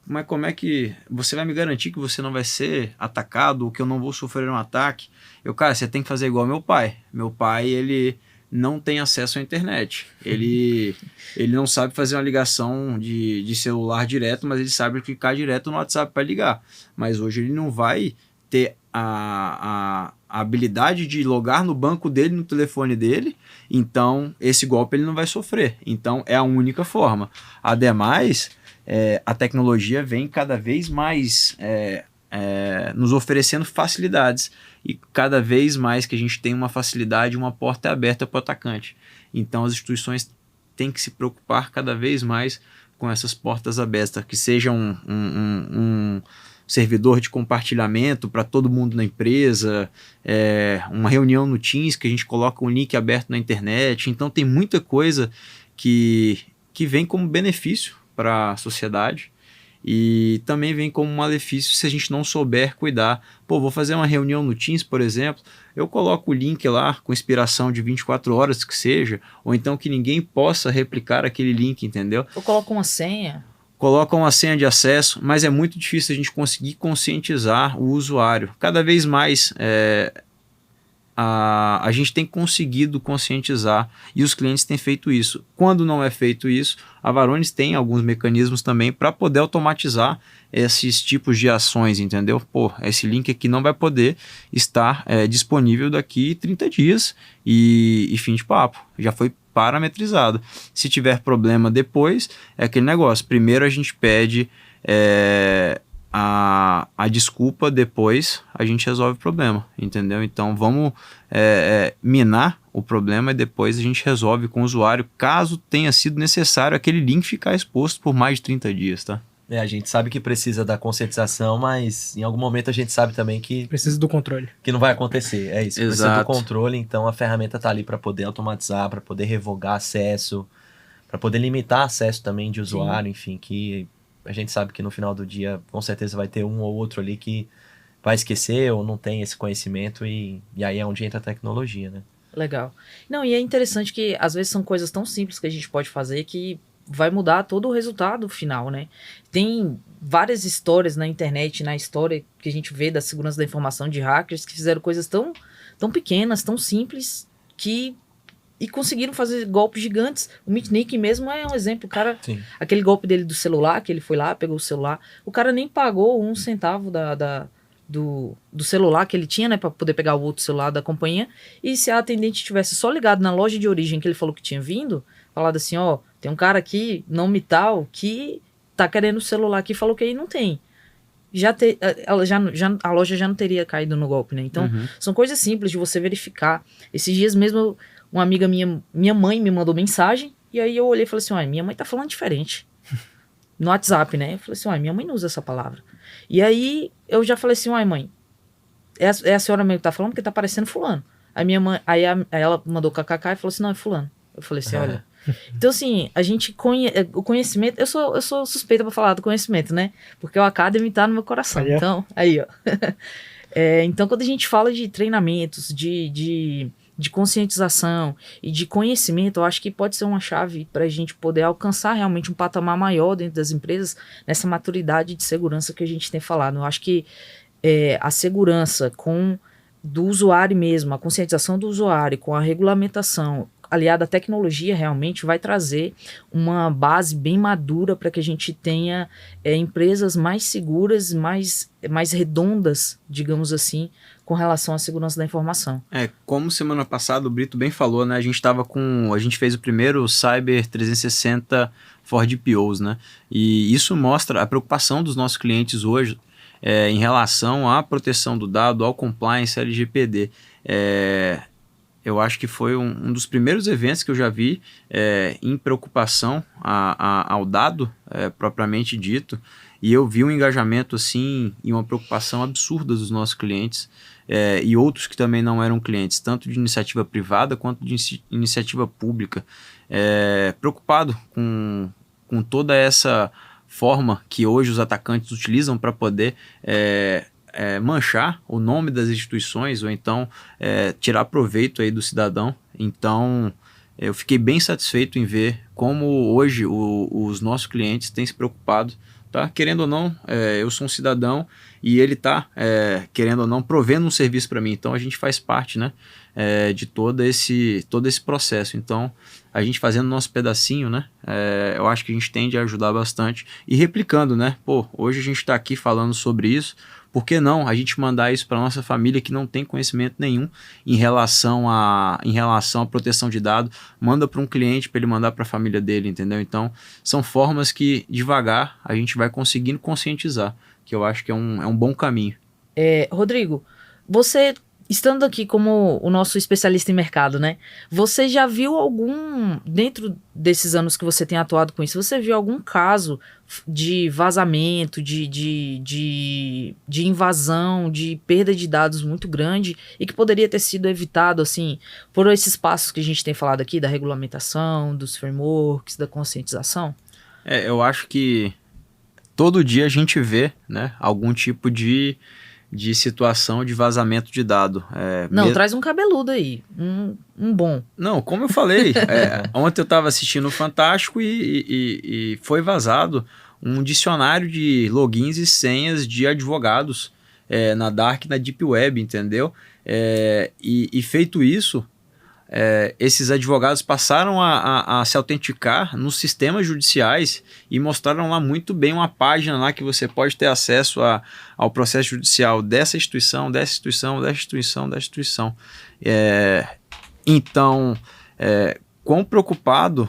mas como é que você vai me garantir que você não vai ser atacado ou que eu não vou sofrer um ataque? Cara, você tem que fazer igual meu pai. Meu pai, ele não tem acesso à internet. Ele não sabe fazer uma ligação de celular direto, mas ele sabe clicar direto no WhatsApp para ligar. Mas hoje ele não vai ter a habilidade de logar no banco dele, no telefone dele, então esse golpe ele não vai sofrer. Então é a única forma. Ademais, a tecnologia vem cada vez mais nos oferecendo facilidades, e cada vez mais que a gente tem uma facilidade, uma porta aberta para o atacante. Então as instituições têm que se preocupar cada vez mais com essas portas abertas, que seja um servidor de compartilhamento para todo mundo na empresa, uma reunião no Teams que a gente coloca um link aberto na internet. Então tem muita coisa que vem como benefício para a sociedade e também vem como malefício se a gente não souber cuidar. Vou fazer uma reunião no Teams, por exemplo, eu coloco o link lá com expiração de 24 horas que seja, ou então que ninguém possa replicar aquele link, entendeu? Eu coloco uma senha. Coloca uma senha de acesso, mas é muito difícil a gente conseguir conscientizar o usuário. Cada vez mais a gente tem conseguido conscientizar e os clientes têm feito isso. Quando não é feito isso, a Varonis tem alguns mecanismos também para poder automatizar esses tipos de ações, entendeu? Esse link aqui não vai poder estar disponível daqui 30 dias e fim de papo. Já foi parametrizado. Se tiver problema depois, é aquele negócio. Primeiro a gente pede a desculpa, depois a gente resolve o problema, entendeu? Então vamos minar o problema e depois a gente resolve com o usuário, caso tenha sido necessário aquele link ficar exposto por mais de 30 dias, tá? A gente sabe que precisa da conscientização, mas em algum momento a gente sabe também que... Precisa do controle. Que não vai acontecer, é isso. Exato. Precisa do controle, então a ferramenta tá ali para poder automatizar, para poder revogar acesso, para poder limitar acesso também de usuário, enfim, que a gente sabe que no final do dia com certeza vai ter um ou outro ali que vai esquecer ou não tem esse conhecimento e aí é onde entra a tecnologia, né? Legal. Não, e é interessante que às vezes são coisas tão simples que a gente pode fazer que vai mudar todo o resultado final, né? Tem várias histórias na internet, na história que a gente vê da segurança da informação de hackers que fizeram coisas tão pequenas, tão simples, e conseguiram fazer golpes gigantes. O Mitnick mesmo é um exemplo. O cara, Sim. aquele golpe dele do celular, que ele foi lá, pegou o celular, o cara nem pagou 1 centavo do celular que ele tinha, né, para poder pegar o outro celular da companhia, e se a atendente tivesse só ligado na loja de origem que ele falou que tinha vindo, falado assim, tem um cara aqui, nome tal, que tá querendo o celular aqui, falou que aí não tem. A loja já não teria caído no golpe, né? Então, são coisas simples de você verificar. Esses dias mesmo, uma amiga minha mãe me mandou mensagem, e aí eu olhei e falei assim, minha mãe tá falando diferente. No WhatsApp, né? Eu falei assim, minha mãe não usa essa palavra. E aí, eu já falei assim, mãe, é a senhora mesmo que tá falando, porque tá parecendo fulano. Aí minha mãe, aí ela mandou kkk e falou assim, não, é fulano. Eu falei assim, olha, Então, assim, o conhecimento... Eu sou suspeita pra falar do conhecimento, né? Porque o Academy tá no meu coração. Aí, ó. Então, aí, ó. Então, quando a gente fala de treinamentos, de conscientização e de conhecimento, eu acho que pode ser uma chave para a gente poder alcançar realmente um patamar maior dentro das empresas, nessa maturidade de segurança que a gente tem falado. Eu acho que a segurança do usuário mesmo, a conscientização do usuário com a regulamentação aliada à tecnologia realmente vai trazer uma base bem madura para que a gente tenha empresas mais seguras, mais redondas, digamos assim, com relação à segurança da informação. Como semana passada o Brito bem falou, né? A gente fez o primeiro Cyber 360 for DPOs, né? E isso mostra a preocupação dos nossos clientes hoje em relação à proteção do dado, ao compliance LGPD. Eu acho que foi um dos primeiros eventos que eu já vi em preocupação ao dado, propriamente dito, e eu vi um engajamento assim e uma preocupação absurda dos nossos clientes e outros que também não eram clientes, tanto de iniciativa privada quanto de iniciativa pública, preocupado com toda essa forma que hoje os atacantes utilizam para poder manchar o nome das instituições ou então tirar proveito aí do cidadão. Então eu fiquei bem satisfeito em ver como hoje os nossos clientes têm se preocupado, tá? Querendo ou não, eu sou um cidadão e ele está querendo ou não provendo um serviço para mim, então a gente faz parte, né, de todo esse processo. Então a gente fazendo nosso pedacinho, né, eu acho que a gente tende a ajudar bastante e replicando, né, hoje a gente está aqui falando sobre isso. Por que não a gente mandar isso para nossa família que não tem conhecimento nenhum em relação à proteção de dados, manda para um cliente para ele mandar para a família dele, entendeu? Então, são formas que devagar a gente vai conseguindo conscientizar, que eu acho que é um bom caminho. Rodrigo, você, estando aqui como o nosso especialista em mercado, né? Você já viu dentro desses anos que você tem atuado com isso, você viu algum caso de vazamento, de invasão, de perda de dados muito grande e que poderia ter sido evitado, assim, por esses passos que a gente tem falado aqui, da regulamentação, dos frameworks, da conscientização? Eu acho que todo dia a gente vê, né, algum tipo de situação de vazamento de dado. Traz um cabeludo aí, um bom. Não, como eu falei, ontem eu estava assistindo o Fantástico e foi vazado um dicionário de logins e senhas de advogados na Dark, na Deep Web, entendeu? E feito isso, esses advogados passaram a se autenticar nos sistemas judiciais e mostraram lá muito bem uma página lá que você pode ter acesso ao processo judicial dessa instituição, dessa instituição, dessa instituição, dessa instituição. Então, quão preocupado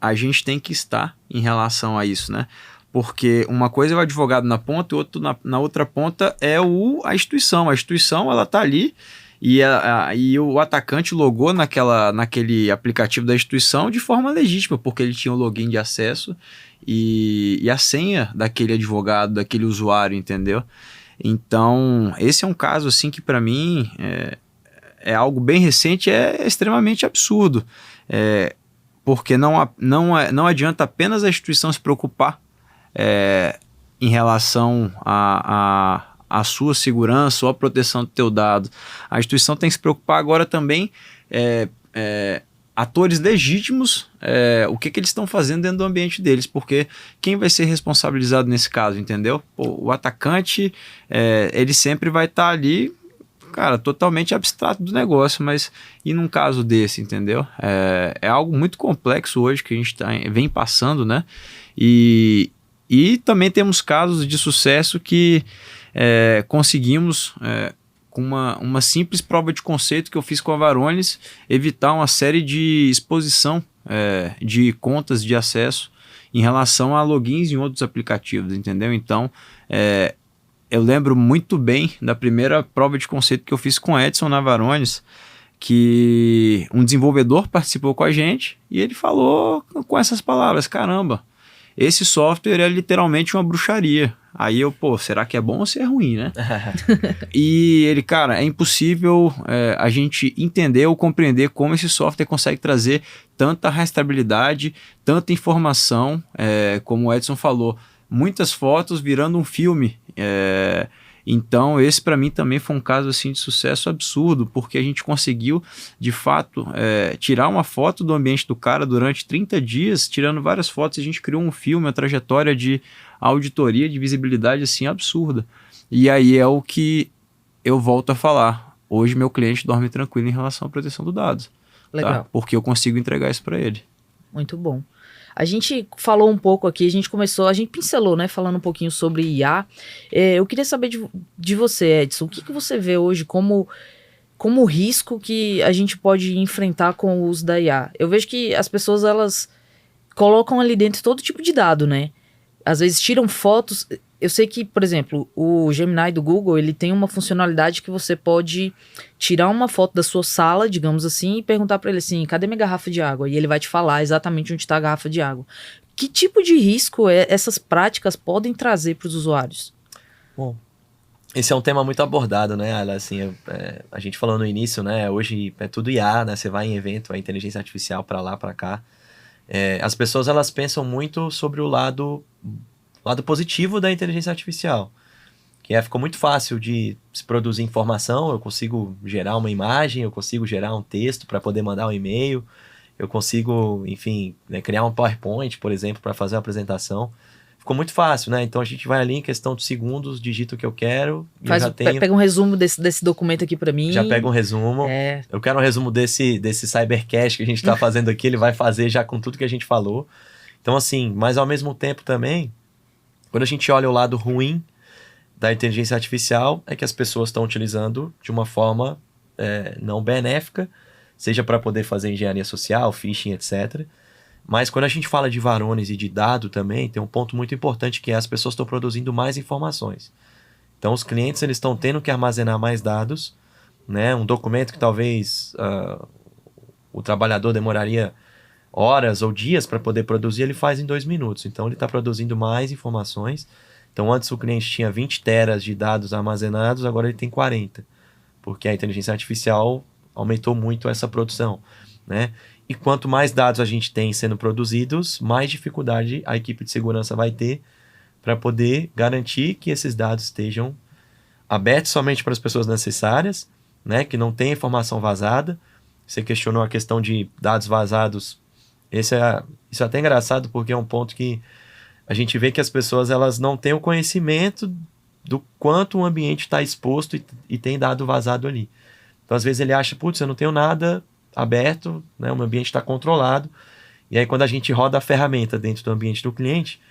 a gente tem que estar em relação a isso, né? Porque uma coisa é o advogado na ponta e na outra ponta é a instituição. A instituição, ela está ali e o atacante logou naquele aplicativo da instituição de forma legítima, porque ele tinha o login de acesso e a senha daquele advogado, daquele usuário, entendeu? Então, esse é um caso assim que para mim é algo bem recente, é extremamente absurdo, porque não adianta apenas a instituição se preocupar em relação a sua segurança ou a proteção do teu dado. A instituição tem que se preocupar agora também, atores legítimos, o que eles estão fazendo dentro do ambiente deles, porque quem vai ser responsabilizado nesse caso, entendeu? O atacante, ele sempre vai estar ali, cara, totalmente abstrato do negócio, mas e num caso desse, entendeu? É algo muito complexo hoje que a gente vem passando, né? E também temos casos de sucesso que conseguimos, com uma simples prova de conceito que eu fiz com a Varones, evitar uma série de exposição de contas de acesso em relação a logins em outros aplicativos, entendeu? Então, eu lembro muito bem da primeira prova de conceito que eu fiz com Edson na Varones, que um desenvolvedor participou com a gente e ele falou com essas palavras: caramba, esse software é literalmente uma bruxaria. Aí eu, pô, será que é bom ou se é ruim, né? E ele, cara, é impossível a gente entender ou compreender como esse software consegue trazer tanta rastreabilidade, tanta informação, como o Edson falou, muitas fotos virando um filme. Então, esse para mim também foi um caso assim, de sucesso absurdo, porque a gente conseguiu, de fato, tirar uma foto do ambiente do cara durante 30 dias, tirando várias fotos, a gente criou um filme, uma trajetória de auditoria, de visibilidade assim, absurda. E aí é o que eu volto a falar. Hoje meu cliente dorme tranquilo em relação à proteção dos dados. Legal. Tá? Porque eu consigo entregar isso para ele. Muito bom. A gente falou um pouco aqui, a gente pincelou, né, falando um pouquinho sobre IA. Eu queria saber de você, Edson, o que você vê hoje como risco que a gente pode enfrentar com o uso da IA? Eu vejo que as pessoas, elas colocam ali dentro todo tipo de dado, né? Às vezes tiram fotos. Eu sei que, por exemplo, o Gemini do Google, ele tem uma funcionalidade que você pode tirar uma foto da sua sala, digamos assim, e perguntar para ele assim, cadê minha garrafa de água? E ele vai te falar exatamente onde está a garrafa de água. Que tipo de risco essas práticas podem trazer para os usuários? Bom, esse é um tema muito abordado, né, Ayla? Assim, a gente falou no início, né, hoje é tudo IA, né, você vai em evento, é inteligência artificial para lá, para cá. As pessoas, elas pensam muito sobre o lado positivo da inteligência artificial, que ficou muito fácil de se produzir informação, eu consigo gerar uma imagem, eu consigo gerar um texto para poder mandar um e-mail, eu consigo, enfim, né, criar um PowerPoint, por exemplo, para fazer uma apresentação. Ficou muito fácil, né? Então a gente vai ali em questão de segundos, digito o que eu quero e eu já tenho... Pega um resumo desse documento aqui para mim. Já pega um resumo. Eu quero um resumo desse Cybercast que a gente está fazendo aqui, ele vai fazer já com tudo que a gente falou. Então assim, mas ao mesmo tempo também, quando a gente olha o lado ruim da inteligência artificial, é que as pessoas estão utilizando de uma forma não benéfica, seja para poder fazer engenharia social, phishing, etc. Mas quando a gente fala de Varonis e de dado também, tem um ponto muito importante que é as pessoas estão produzindo mais informações. Então os clientes eles estão tendo que armazenar mais dados, né? Um documento que talvez o trabalhador demoraria horas ou dias para poder produzir, ele faz em 2 minutos. Então ele está produzindo mais informações. Então antes o cliente tinha 20 teras de dados armazenados, agora ele tem 40. Porque a inteligência artificial aumentou muito essa produção, né? E quanto mais dados a gente tem sendo produzidos, mais dificuldade a equipe de segurança vai ter para poder garantir que esses dados estejam abertos somente para as pessoas necessárias, né? Que não tem informação vazada. Você questionou a questão de dados vazados. Isso é até engraçado porque é um ponto que a gente vê que as pessoas elas não têm o conhecimento do quanto o ambiente está exposto e tem dado vazado ali. Então, às vezes ele acha, putz, eu não tenho nada aberto, né? O meu ambiente está controlado. E aí, quando a gente roda a ferramenta dentro do ambiente do cliente,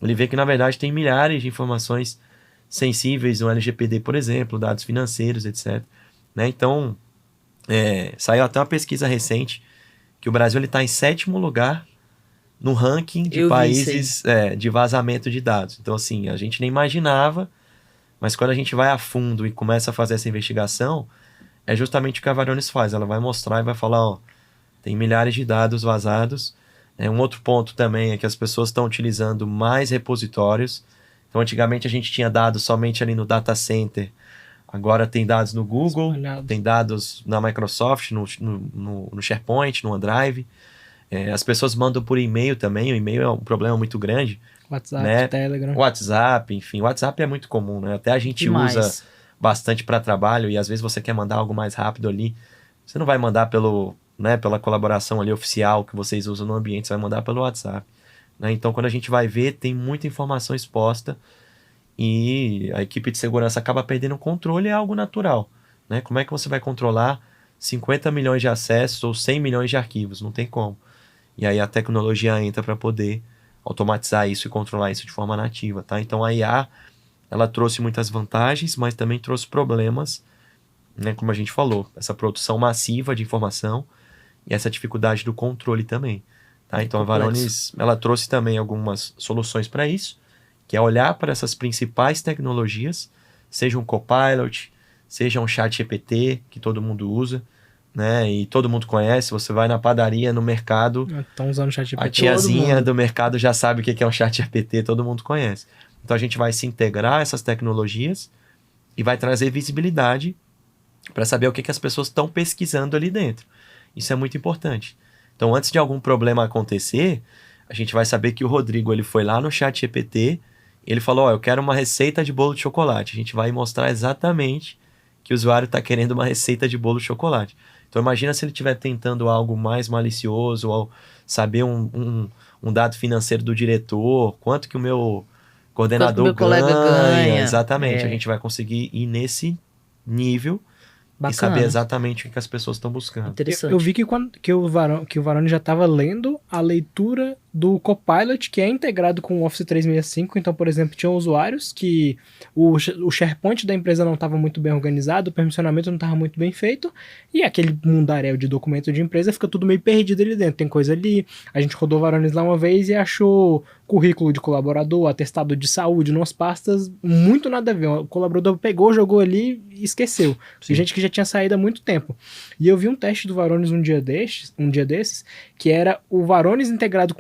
ele vê que, na verdade, tem milhares de informações sensíveis no LGPD, por exemplo, dados financeiros, etc. Né? Então, saiu até uma pesquisa recente que o Brasil está em 7º lugar no ranking de países de vazamento de dados. Então, assim, a gente nem imaginava, mas quando a gente vai a fundo e começa a fazer essa investigação, é justamente o que a Varonis faz. Ela vai mostrar e vai falar, ó, tem milhares de dados vazados. Um outro ponto também é que as pessoas estão utilizando mais repositórios. Então, antigamente a gente tinha dados somente ali no data center. Agora tem dados no Google, tem dados na Microsoft, no SharePoint, no OneDrive. As pessoas mandam por e-mail também. O e-mail é um problema muito grande. WhatsApp, né? Telegram. WhatsApp, enfim. WhatsApp é muito comum, né? Até a gente usa bastante para trabalho e às vezes você quer mandar algo mais rápido ali. Você não vai mandar pela colaboração ali oficial que vocês usam no ambiente, você vai mandar pelo WhatsApp. Né? Então, quando a gente vai ver, tem muita informação exposta e a equipe de segurança acaba perdendo o controle, é algo natural. Né? Como é que você vai controlar 50 milhões de acessos ou 100 milhões de arquivos? Não tem como. E aí a tecnologia entra para poder automatizar isso e controlar isso de forma nativa. Tá? Então, a IA ela trouxe muitas vantagens, mas também trouxe problemas, né, como a gente falou, essa produção massiva de informação e essa dificuldade do controle também. Tá? Então a Varonis ela trouxe também algumas soluções para isso, que é olhar para essas principais tecnologias, seja um Copilot, seja um ChatGPT, que todo mundo usa, né, e todo mundo conhece. Você vai na padaria, no mercado, Estão usando ChatGPT. A tiazinha do mercado já sabe o que é um ChatGPT, todo mundo conhece. Então a gente vai se integrar a essas tecnologias e vai trazer visibilidade para saber o que as pessoas estão pesquisando ali dentro. Isso é muito importante. Então, antes de algum problema acontecer, a gente vai saber que o Rodrigo ele foi lá no ChatGPT, ele falou, eu quero uma receita de bolo de chocolate. A gente vai mostrar exatamente que o usuário está querendo uma receita de bolo de chocolate. Então, imagina se ele estiver tentando algo mais malicioso, ou saber um dado financeiro do diretor, quanto que o meu coordenador meu colega ganha. Exatamente, a gente vai conseguir ir nesse nível Bacana. e saber exatamente o que as pessoas estão buscando. Interessante. Eu vi que o Varone já estava lendo a leitura do Copilot, que é integrado com o Office 365. Então, por exemplo, tinham usuários que o SharePoint da empresa não estava muito bem organizado, o permissionamento não estava muito bem feito, e aquele mundaréu de documento de empresa fica tudo meio perdido ali dentro. Tem coisa ali, a gente rodou Varones lá uma vez e achou currículo de colaborador, atestado de saúde, umas pastas, muito nada a ver. O colaborador pegou, jogou ali e esqueceu. Sim. Gente que já tinha saído há muito tempo. E eu vi um teste do Varones um dia desses, que era o Varones integrado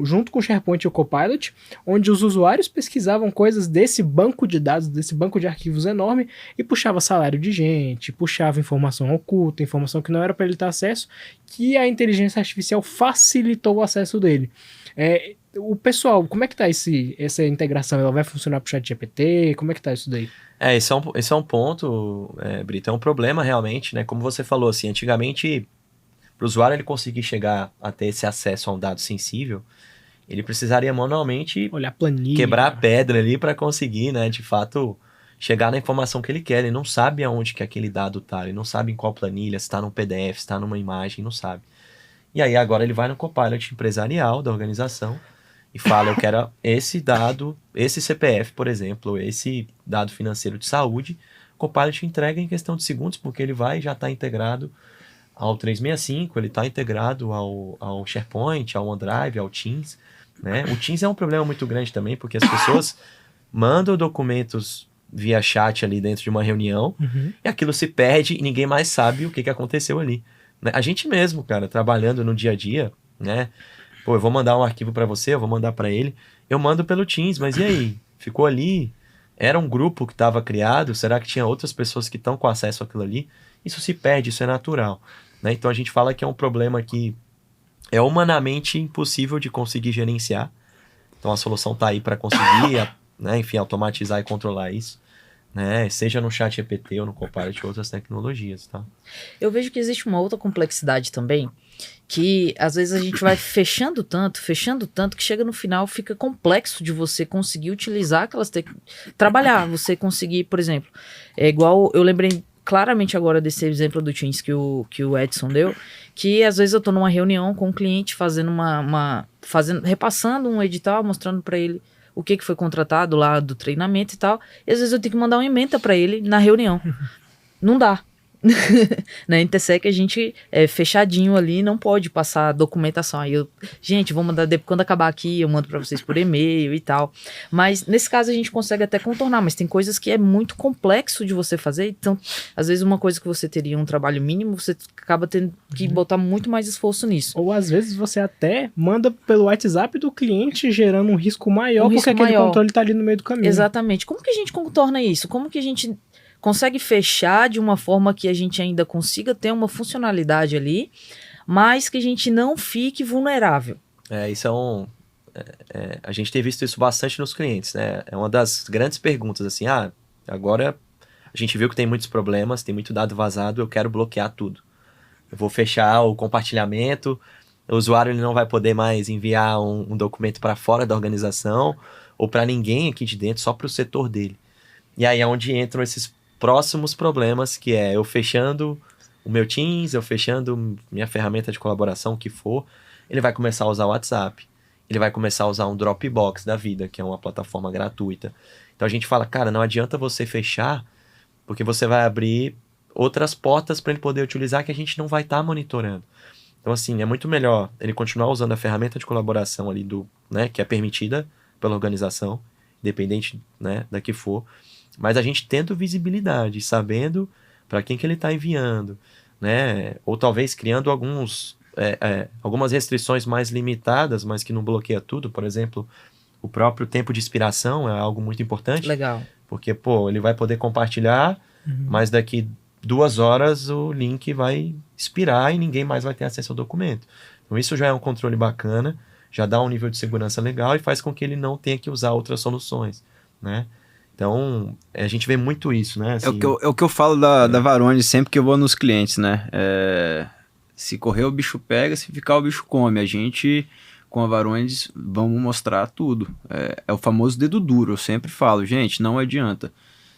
junto com o SharePoint e o Copilot, onde os usuários pesquisavam coisas desse banco de dados, desse banco de arquivos enorme, e puxava salário de gente, puxava informação oculta, informação que não era para ele ter acesso, que a inteligência artificial facilitou o acesso dele. O pessoal, como é que tá essa integração? Ela vai funcionar pro ChatGPT? Como é que tá isso daí? Esse é um ponto, Brito, é um problema realmente, né? Como você falou, assim, antigamente, para o usuário ele conseguir chegar a ter esse acesso a um dado sensível, ele precisaria manualmente olhar planilha, quebrar a pedra ali para conseguir, né, de fato, chegar na informação que ele quer. Ele não sabe aonde que aquele dado tá, ele não sabe em qual planilha, se está num PDF, se está numa imagem, não sabe. E aí agora ele vai no Copilot empresarial da organização e fala, eu quero esse dado, esse CPF, por exemplo, esse dado financeiro de saúde. O Copilot entrega em questão de segundos, porque ele já está integrado ao 365, ele está integrado ao SharePoint, ao OneDrive, ao Teams, né? O Teams é um problema muito grande também, porque as pessoas mandam documentos via chat ali dentro de uma reunião, e aquilo se perde e ninguém mais sabe o que aconteceu ali, né? A gente mesmo, cara, trabalhando no dia a dia, né? Pô, eu vou mandar um arquivo para você, eu vou mandar para ele, eu mando pelo Teams, mas e aí? Ficou ali? Era um grupo que estava criado? Será que tinha outras pessoas que estão com acesso àquilo ali? Isso se perde, isso é natural, né? Então a gente fala que é um problema que é humanamente impossível de conseguir gerenciar. Então a solução está aí para conseguir, né, enfim, automatizar e controlar isso, né? Seja no ChatGPT ou no Copilot ou outras tecnologias, tá? Eu vejo que existe uma outra complexidade também, que às vezes a gente vai fechando tanto, que chega no final fica complexo de você conseguir utilizar aquelas trabalhar, você conseguir, por exemplo, é igual, eu lembrei claramente agora desse exemplo do Teams que o Edson deu, que às vezes eu tô numa reunião com um cliente fazendo repassando um edital, mostrando para ele o que foi contratado lá do treinamento e tal, e às vezes eu tenho que mandar uma ementa para ele na reunião. Não dá. Na Intersec a gente é fechadinho ali, não pode passar documentação. Aí gente, vou mandar quando acabar aqui, eu mando para vocês por e-mail e tal. Mas nesse caso a gente consegue até contornar, mas tem coisas que é muito complexo de você fazer. Então, às vezes uma coisa que você teria um trabalho mínimo, você acaba tendo que botar muito mais esforço nisso. Ou às vezes você até manda pelo WhatsApp do cliente, gerando um risco maior, porque aquele controle tá ali no meio do caminho. Exatamente. Como que a gente contorna isso? Como que a gente consegue fechar de uma forma que a gente ainda consiga ter uma funcionalidade ali, mas que a gente não fique vulnerável? Isso a gente tem visto isso bastante nos clientes, né? É uma das grandes perguntas, assim, agora a gente viu que tem muitos problemas, tem muito dado vazado, eu quero bloquear tudo. Eu vou fechar o compartilhamento, o usuário ele não vai poder mais enviar um documento para fora da organização, ou para ninguém aqui de dentro, só para o setor dele. E aí é onde entram esses próximos problemas, que é eu fechando o meu Teams, eu fechando minha ferramenta de colaboração, o que for, ele vai começar a usar o WhatsApp, ele vai começar a usar um Dropbox da vida, que é uma plataforma gratuita. Então a gente fala, cara, não adianta você fechar, porque você vai abrir outras portas para ele poder utilizar que a gente não vai estar monitorando. Então assim, é muito melhor ele continuar usando a ferramenta de colaboração ali né, que é permitida pela organização, independente, né, da que for, mas a gente tendo visibilidade, sabendo para quem que ele está enviando, né? Ou talvez criando algumas restrições mais limitadas, mas que não bloqueia tudo. Por exemplo, O próprio tempo de expiração é algo muito importante. Legal. Porque, pô, ele vai poder compartilhar, mas daqui 2 horas o link vai expirar e ninguém mais vai ter acesso ao documento. Então isso já é um controle bacana, já dá um nível de segurança legal e faz com que ele não tenha que usar outras soluções, né? Então, a gente vê muito isso, né? Assim, É o que eu falo da Varones sempre que eu vou nos clientes, né? Se correr o bicho pega, se ficar o bicho come. A gente, com a Varones, vamos mostrar tudo. É o famoso dedo duro, eu sempre falo, gente, não adianta.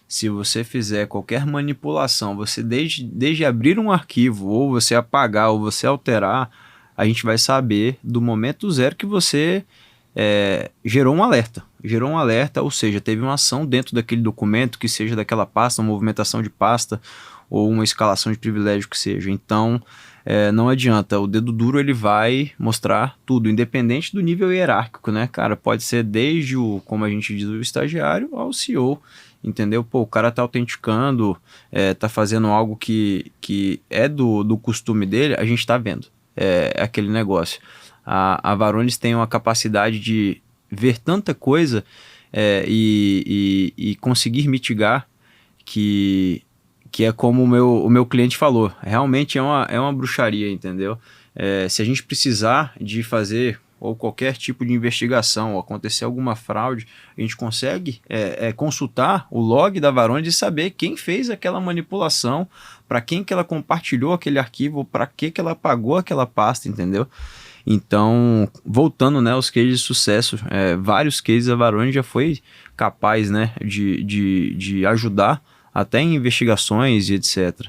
Se você fizer qualquer manipulação, você desde abrir um arquivo, ou você apagar, ou você alterar, a gente vai saber do momento zero que você gerou um alerta. Gerou um alerta, ou seja, teve uma ação dentro daquele documento, que seja daquela pasta, uma movimentação de pasta, ou uma escalação de privilégio que seja. Então, não adianta, o dedo duro ele vai mostrar tudo, independente do nível hierárquico, né, cara? Pode ser desde como a gente diz, o estagiário ao CEO, entendeu? Pô, o cara tá autenticando, tá fazendo algo que é do costume dele, a gente tá vendo. É aquele negócio. A Varones tem uma capacidade de ver tanta coisa e conseguir mitigar que é como o meu cliente falou. Realmente é uma bruxaria, entendeu? Se a gente precisar de fazer ou qualquer tipo de investigação ou acontecer alguma fraude, a gente consegue consultar o log da Varones e saber quem fez aquela manipulação, para quem que ela compartilhou aquele arquivo, para que ela apagou aquela pasta, entendeu? Então, voltando, né, aos cases de sucesso, vários cases a Varones já foi capaz, né, de ajudar até em investigações e etc.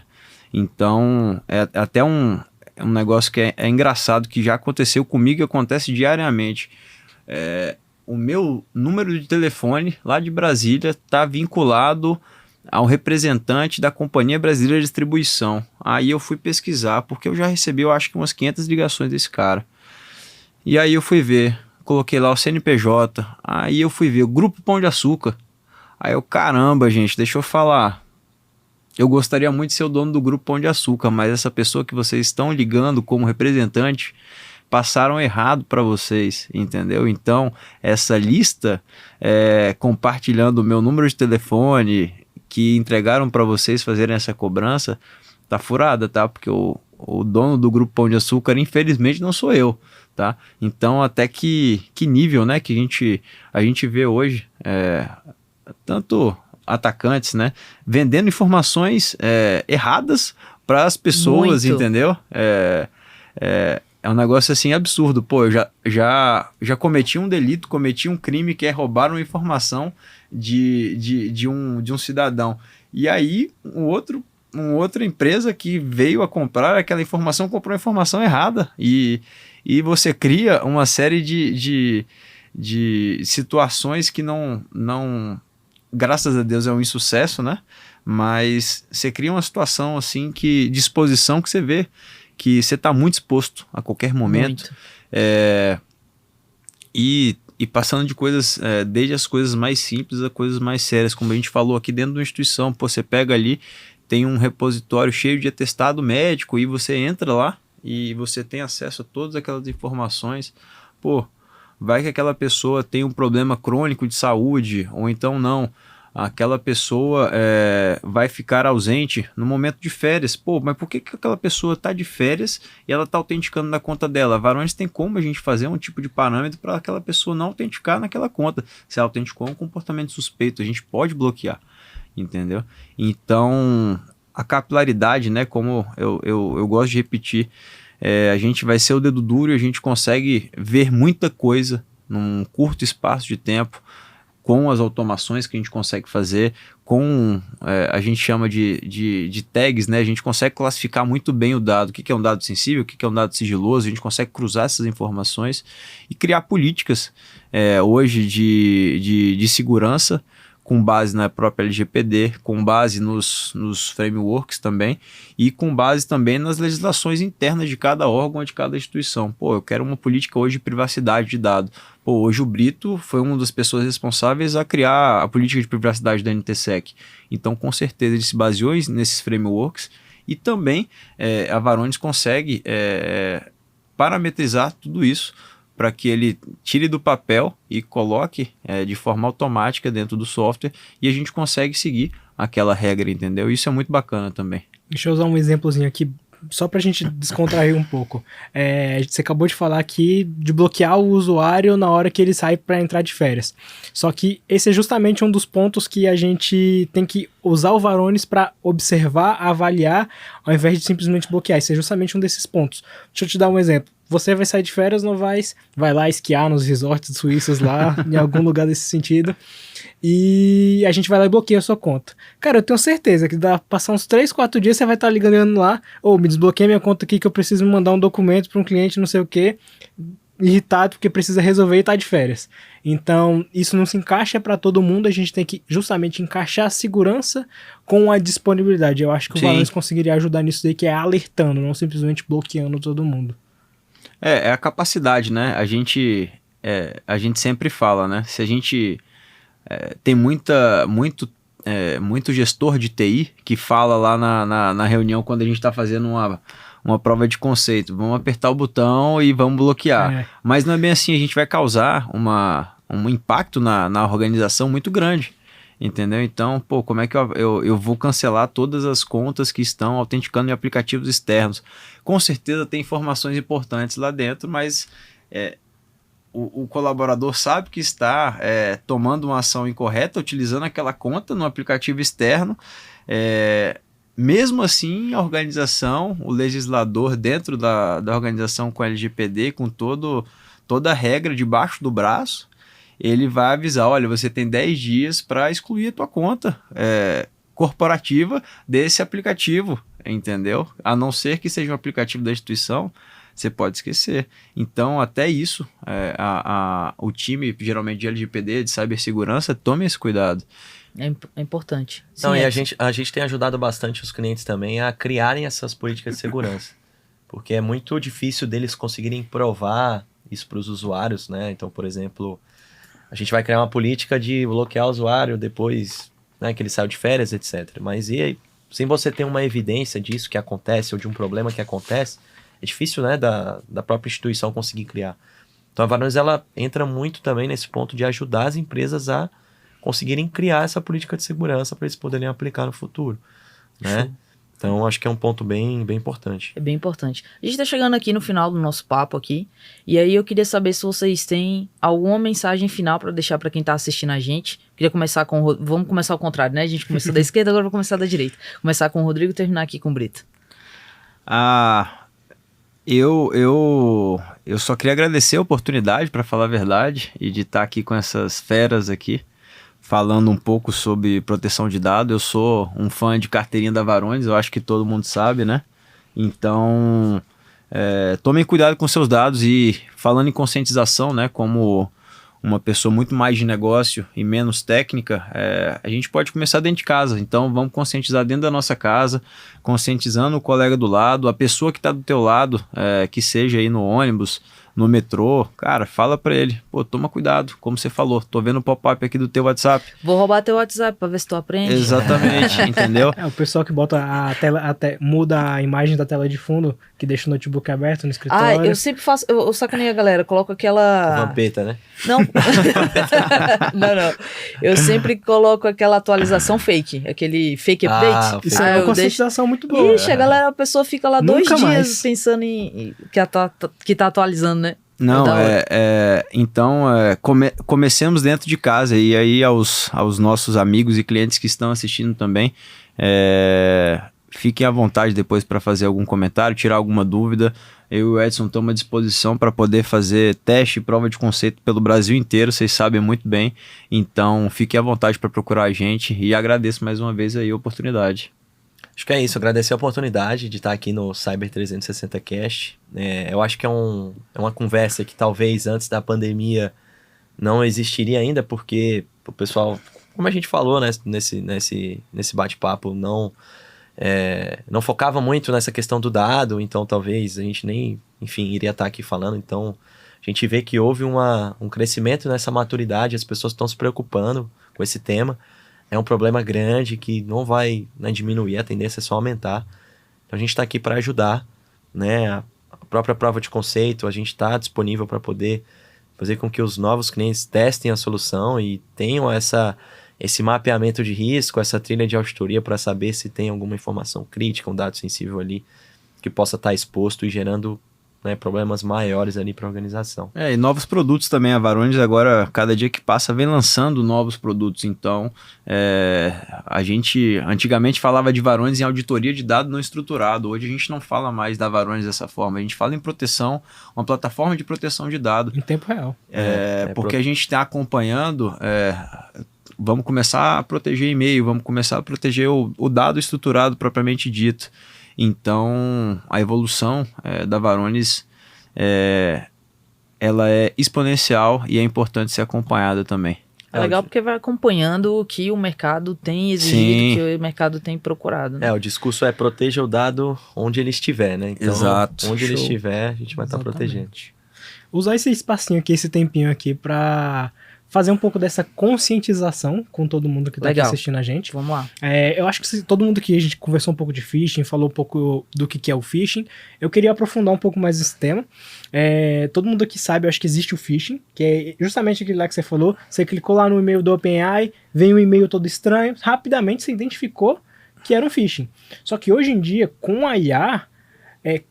Então, é até um negócio que é engraçado, que já aconteceu comigo e acontece diariamente. O meu número de telefone lá de Brasília está vinculado ao representante da Companhia Brasileira de Distribuição. Aí eu fui pesquisar, porque eu já recebi, eu acho que umas 500 ligações desse cara. E aí eu fui ver, coloquei lá o CNPJ, aí eu fui ver o Grupo Pão de Açúcar. Aí eu, caramba, gente, deixa eu falar. Eu gostaria muito de ser o dono do Grupo Pão de Açúcar, mas essa pessoa que vocês estão ligando como representante passaram errado para vocês, entendeu? Então, essa lista, compartilhando o meu número de telefone, que entregaram para vocês fazerem essa cobrança, tá furada, tá? Porque o dono do Grupo Pão de Açúcar, infelizmente, não sou eu, tá? Então, até que nível, né, que a gente vê hoje, tanto atacantes, né, vendendo informações erradas para as pessoas, muito. Entendeu? É um negócio assim absurdo. Pô, eu já cometi um delito, cometi um crime, que é roubar uma informação de um cidadão. E aí, uma outra empresa que veio a comprar aquela informação, comprou a informação errada. E você cria uma série de situações que não graças a Deus é um insucesso, né? Mas você cria uma situação assim, de exposição, que você vê que você está muito exposto a qualquer momento. E passando de coisas, desde as coisas mais simples a coisas mais sérias, como a gente falou aqui dentro da instituição. Pô, você pega ali, tem um repositório cheio de atestado médico, e você entra lá e você tem acesso a todas aquelas informações. Pô, vai que aquela pessoa tem um problema crônico de saúde, ou então não. Aquela pessoa vai ficar ausente no momento de férias. Pô, mas por que aquela pessoa está de férias e ela está autenticando na conta dela? Varones tem como a gente fazer um tipo de parâmetro para aquela pessoa não autenticar naquela conta. Se ela autenticou um comportamento suspeito, a gente pode bloquear, entendeu? Então, a capilaridade, né, como eu gosto de repetir, a gente vai ser o dedo duro e a gente consegue ver muita coisa num curto espaço de tempo, com as automações que a gente consegue fazer, a gente chama de tags, né? A gente consegue classificar muito bem o dado, o que é um dado sensível, o que é um dado sigiloso, a gente consegue cruzar essas informações e criar políticas hoje de segurança, com base na própria LGPD, com base nos frameworks também, e com base também nas legislações internas de cada órgão, de cada instituição. Pô, eu quero uma política hoje de privacidade de dados. Pô, hoje o Brito foi uma das pessoas responsáveis a criar a política de privacidade da NTSEC. Então, com certeza, ele se baseou nesses frameworks, e também a Varones consegue parametrizar tudo isso para que ele tire do papel e coloque de forma automática dentro do software e a gente consegue seguir aquela regra, entendeu? Isso é muito bacana também. Deixa eu usar um exemplozinho aqui, só pra gente descontrair um pouco. Você acabou de falar aqui de bloquear o usuário na hora que ele sai para entrar de férias. Só que esse é justamente um dos pontos que a gente tem que usar o Varonis para observar, avaliar, ao invés de simplesmente bloquear. Esse é justamente um desses pontos. Deixa eu te dar um exemplo. Você vai sair de férias, não vai lá esquiar nos resorts suíços lá, em algum lugar desse sentido, e a gente vai lá e bloqueia a sua conta. Cara, eu tenho certeza que dá passar uns 3, 4 dias, você vai estar ligando lá, me desbloqueia minha conta aqui que eu preciso mandar um documento para um cliente, não sei o quê, irritado porque precisa resolver e tá de férias. Então, isso não se encaixa para todo mundo, a gente tem que justamente encaixar a segurança com a disponibilidade. Eu acho que o Varonis conseguiria ajudar nisso daí, que é alertando, não simplesmente bloqueando todo mundo. É a capacidade, né? A gente sempre fala, né? Se a gente tem muito gestor de TI que fala lá na reunião quando a gente está fazendo uma prova de conceito, vamos apertar o botão e vamos bloquear. Mas não é bem assim, a gente vai causar um impacto na organização muito grande, entendeu? Então, como é que eu vou cancelar todas as contas que estão autenticando em aplicativos externos? Com certeza tem informações importantes lá dentro, mas o colaborador sabe que está tomando uma ação incorreta, utilizando aquela conta no aplicativo externo. Mesmo assim, a organização, o legislador dentro da organização com a LGPD, com toda a regra debaixo do braço, ele vai avisar, olha, você tem 10 dias para excluir a tua conta corporativa desse aplicativo, entendeu? A não ser que seja um aplicativo da instituição, você pode esquecer. Então, até isso, o time, geralmente de LGPD, de cibersegurança, tome esse cuidado. É importante. Não, e a gente tem ajudado bastante os clientes também a criarem essas políticas de segurança. Porque é muito difícil deles conseguirem provar isso para os usuários, né? Então, por exemplo, a gente vai criar uma política de bloquear o usuário depois, né, que ele saiu de férias, etc. Mas e aí, sem você ter uma evidência disso que acontece ou de um problema que acontece, é difícil, né, da própria instituição conseguir criar. Então a Varonis, ela entra muito também nesse ponto de ajudar as empresas a conseguirem criar essa política de segurança para eles poderem aplicar no futuro, né? Então, acho que é um ponto bem, bem importante. É bem importante. A gente está chegando aqui no final do nosso papo aqui, e aí eu queria saber se vocês têm alguma mensagem final para deixar para quem está assistindo a gente. Queria começar com vamos começar ao contrário, né? A gente começou da esquerda, agora vou começar da direita. Começar com o Rodrigo e terminar aqui com o Brito. Eu só queria agradecer a oportunidade, para falar a verdade, e de estar aqui com essas feras aqui, falando um pouco sobre proteção de dados. Eu sou um fã de carteirinha da Varonis, eu acho que todo mundo sabe, né? Então, tomem cuidado com seus dados. E falando em conscientização, né, como uma pessoa muito mais de negócio e menos técnica, a gente pode começar dentro de casa. Então, vamos conscientizar dentro da nossa casa, conscientizando o colega do lado, a pessoa que está do teu lado, que seja aí no ônibus, no metrô, cara, fala pra ele, toma cuidado, como você falou, tô vendo o pop-up aqui do teu WhatsApp. Vou roubar teu WhatsApp pra ver se tu aprende. Exatamente, entendeu? O pessoal que bota a tela, muda a imagem da tela de fundo, que deixa o notebook aberto no escritório. Eu sempre faço, eu sacaneio a galera, coloco aquela... Vampeta, né? Não. não. Eu sempre coloco aquela atualização fake, aquele fake update. Isso é uma conscientização muito boa. Ixi, a pessoa fica lá Nunca 2 dias mais pensando em que tá atualizando, né? Não, então, comecemos dentro de casa. E aí aos nossos amigos e clientes que estão assistindo também, fiquem à vontade depois para fazer algum comentário, tirar alguma dúvida. Eu e o Edson estamos à disposição para poder fazer teste e prova de conceito pelo Brasil inteiro, vocês sabem muito bem. Então, fiquem à vontade para procurar a gente, e agradeço mais uma vez aí a oportunidade. Acho que é isso, agradecer a oportunidade de estar aqui no Cyber 360 Cast. Eu acho que é uma conversa que talvez antes da pandemia não existiria ainda, porque o pessoal, como a gente falou, né, nesse bate-papo, não focava muito nessa questão do dado, então talvez a gente nem, enfim, iria estar aqui falando. Então a gente vê que houve um crescimento nessa maturidade, as pessoas estão se preocupando com esse tema. É um problema grande que não vai, né, diminuir, a tendência é só aumentar. Então a gente está aqui para ajudar, né, a própria prova de conceito, a gente está disponível para poder fazer com que os novos clientes testem a solução e tenham esse mapeamento de risco, essa trilha de auditoria para saber se tem alguma informação crítica, um dado sensível ali que possa estar exposto e gerando, né, problemas maiores ali para a organização. E novos produtos também. A Varonis agora, cada dia que passa, vem lançando novos produtos. Então, a gente antigamente falava de Varonis em auditoria de dado não estruturado. Hoje a gente não fala mais da Varonis dessa forma. A gente fala em proteção, uma plataforma de proteção de dado. Em tempo real. Porque a gente está acompanhando... vamos começar a proteger e-mail, vamos começar a proteger o dado estruturado propriamente dito. Então, a evolução da Varonis, ela é exponencial e é importante ser acompanhada também. É legal porque vai acompanhando o que o mercado tem exigido, o que o mercado tem procurado. Né? O discurso é proteja o dado onde ele estiver, né? Então, Exato. onde ele estiver, a gente vai estar protegendo. Usar esse espacinho aqui, esse tempinho aqui para fazer um pouco dessa conscientização com todo mundo que está aqui assistindo a gente. Vamos lá. Eu acho que todo mundo aqui, a gente conversou um pouco de phishing, falou um pouco do que é o phishing. Eu queria aprofundar um pouco mais esse tema. Todo mundo aqui sabe, eu acho que existe o phishing, que é justamente aquilo lá que você falou. Você clicou lá no e-mail do OpenAI, vem um e-mail todo estranho, rapidamente você identificou que era um phishing. Só que hoje em dia, com a IA,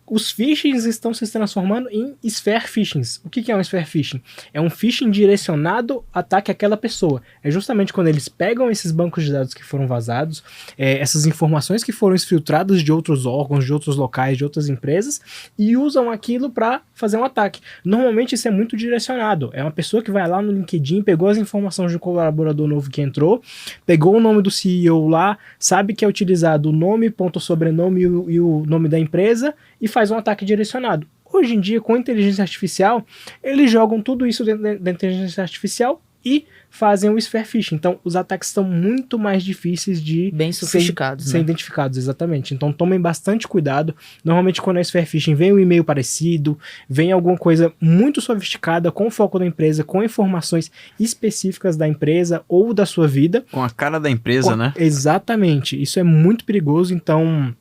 os phishings estão se transformando em spear phishings. O que é um spear phishing? É um phishing direcionado ataque àquela pessoa. É justamente quando eles pegam esses bancos de dados que foram vazados, essas informações que foram exfiltradas de outros órgãos, de outros locais, de outras empresas, e usam aquilo para fazer um ataque. Normalmente isso é muito direcionado. É uma pessoa que vai lá no LinkedIn, pegou as informações de um colaborador novo que entrou, pegou o nome do CEO lá, sabe que é utilizado o nome, ponto sobrenome e o nome da empresa, e faz um ataque direcionado. Hoje em dia, com a inteligência artificial, eles jogam tudo isso dentro da inteligência artificial e fazem o spear phishing. Então, os ataques estão muito mais difíceis de bem sofisticados, ser identificados, exatamente. Então, tomem bastante cuidado. Normalmente, quando é spear phishing, vem um e-mail parecido, vem alguma coisa muito sofisticada, com o foco da empresa, com informações específicas da empresa ou da sua vida. Com a cara da empresa, né? Exatamente. Isso é muito perigoso, então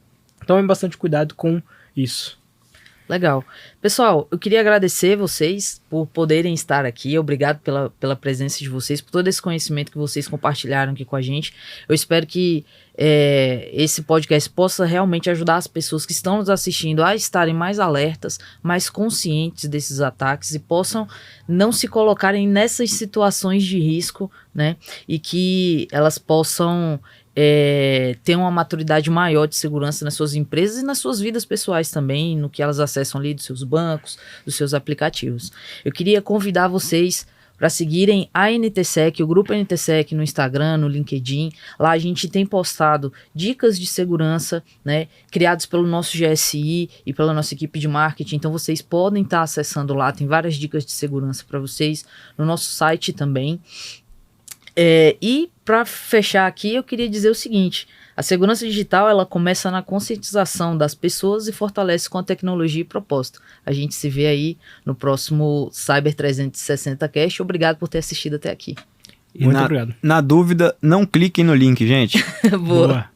tomem bastante cuidado com isso. Legal. Pessoal, eu queria agradecer vocês por poderem estar aqui. Obrigado pela presença de vocês, por todo esse conhecimento que vocês compartilharam aqui com a gente. Eu espero que esse podcast possa realmente ajudar as pessoas que estão nos assistindo a estarem mais alertas, mais conscientes desses ataques e possam não se colocarem nessas situações de risco, né? E que elas possam ter uma maturidade maior de segurança nas suas empresas e nas suas vidas pessoais também, no que elas acessam ali dos seus bancos, dos seus aplicativos. Eu queria convidar vocês para seguirem a NTSec, o grupo NTSec no Instagram, no LinkedIn. Lá a gente tem postado dicas de segurança, né, criados pelo nosso GSI e pela nossa equipe de marketing. Então vocês podem estar acessando lá, tem várias dicas de segurança para vocês, no nosso site também. E para fechar aqui, eu queria dizer o seguinte: a segurança digital ela começa na conscientização das pessoas e fortalece com a tecnologia e propósito. A gente se vê aí no próximo Cyber 360 Cast. Obrigado por ter assistido até aqui. Muito obrigado. Na dúvida, não cliquem no link, gente. Boa.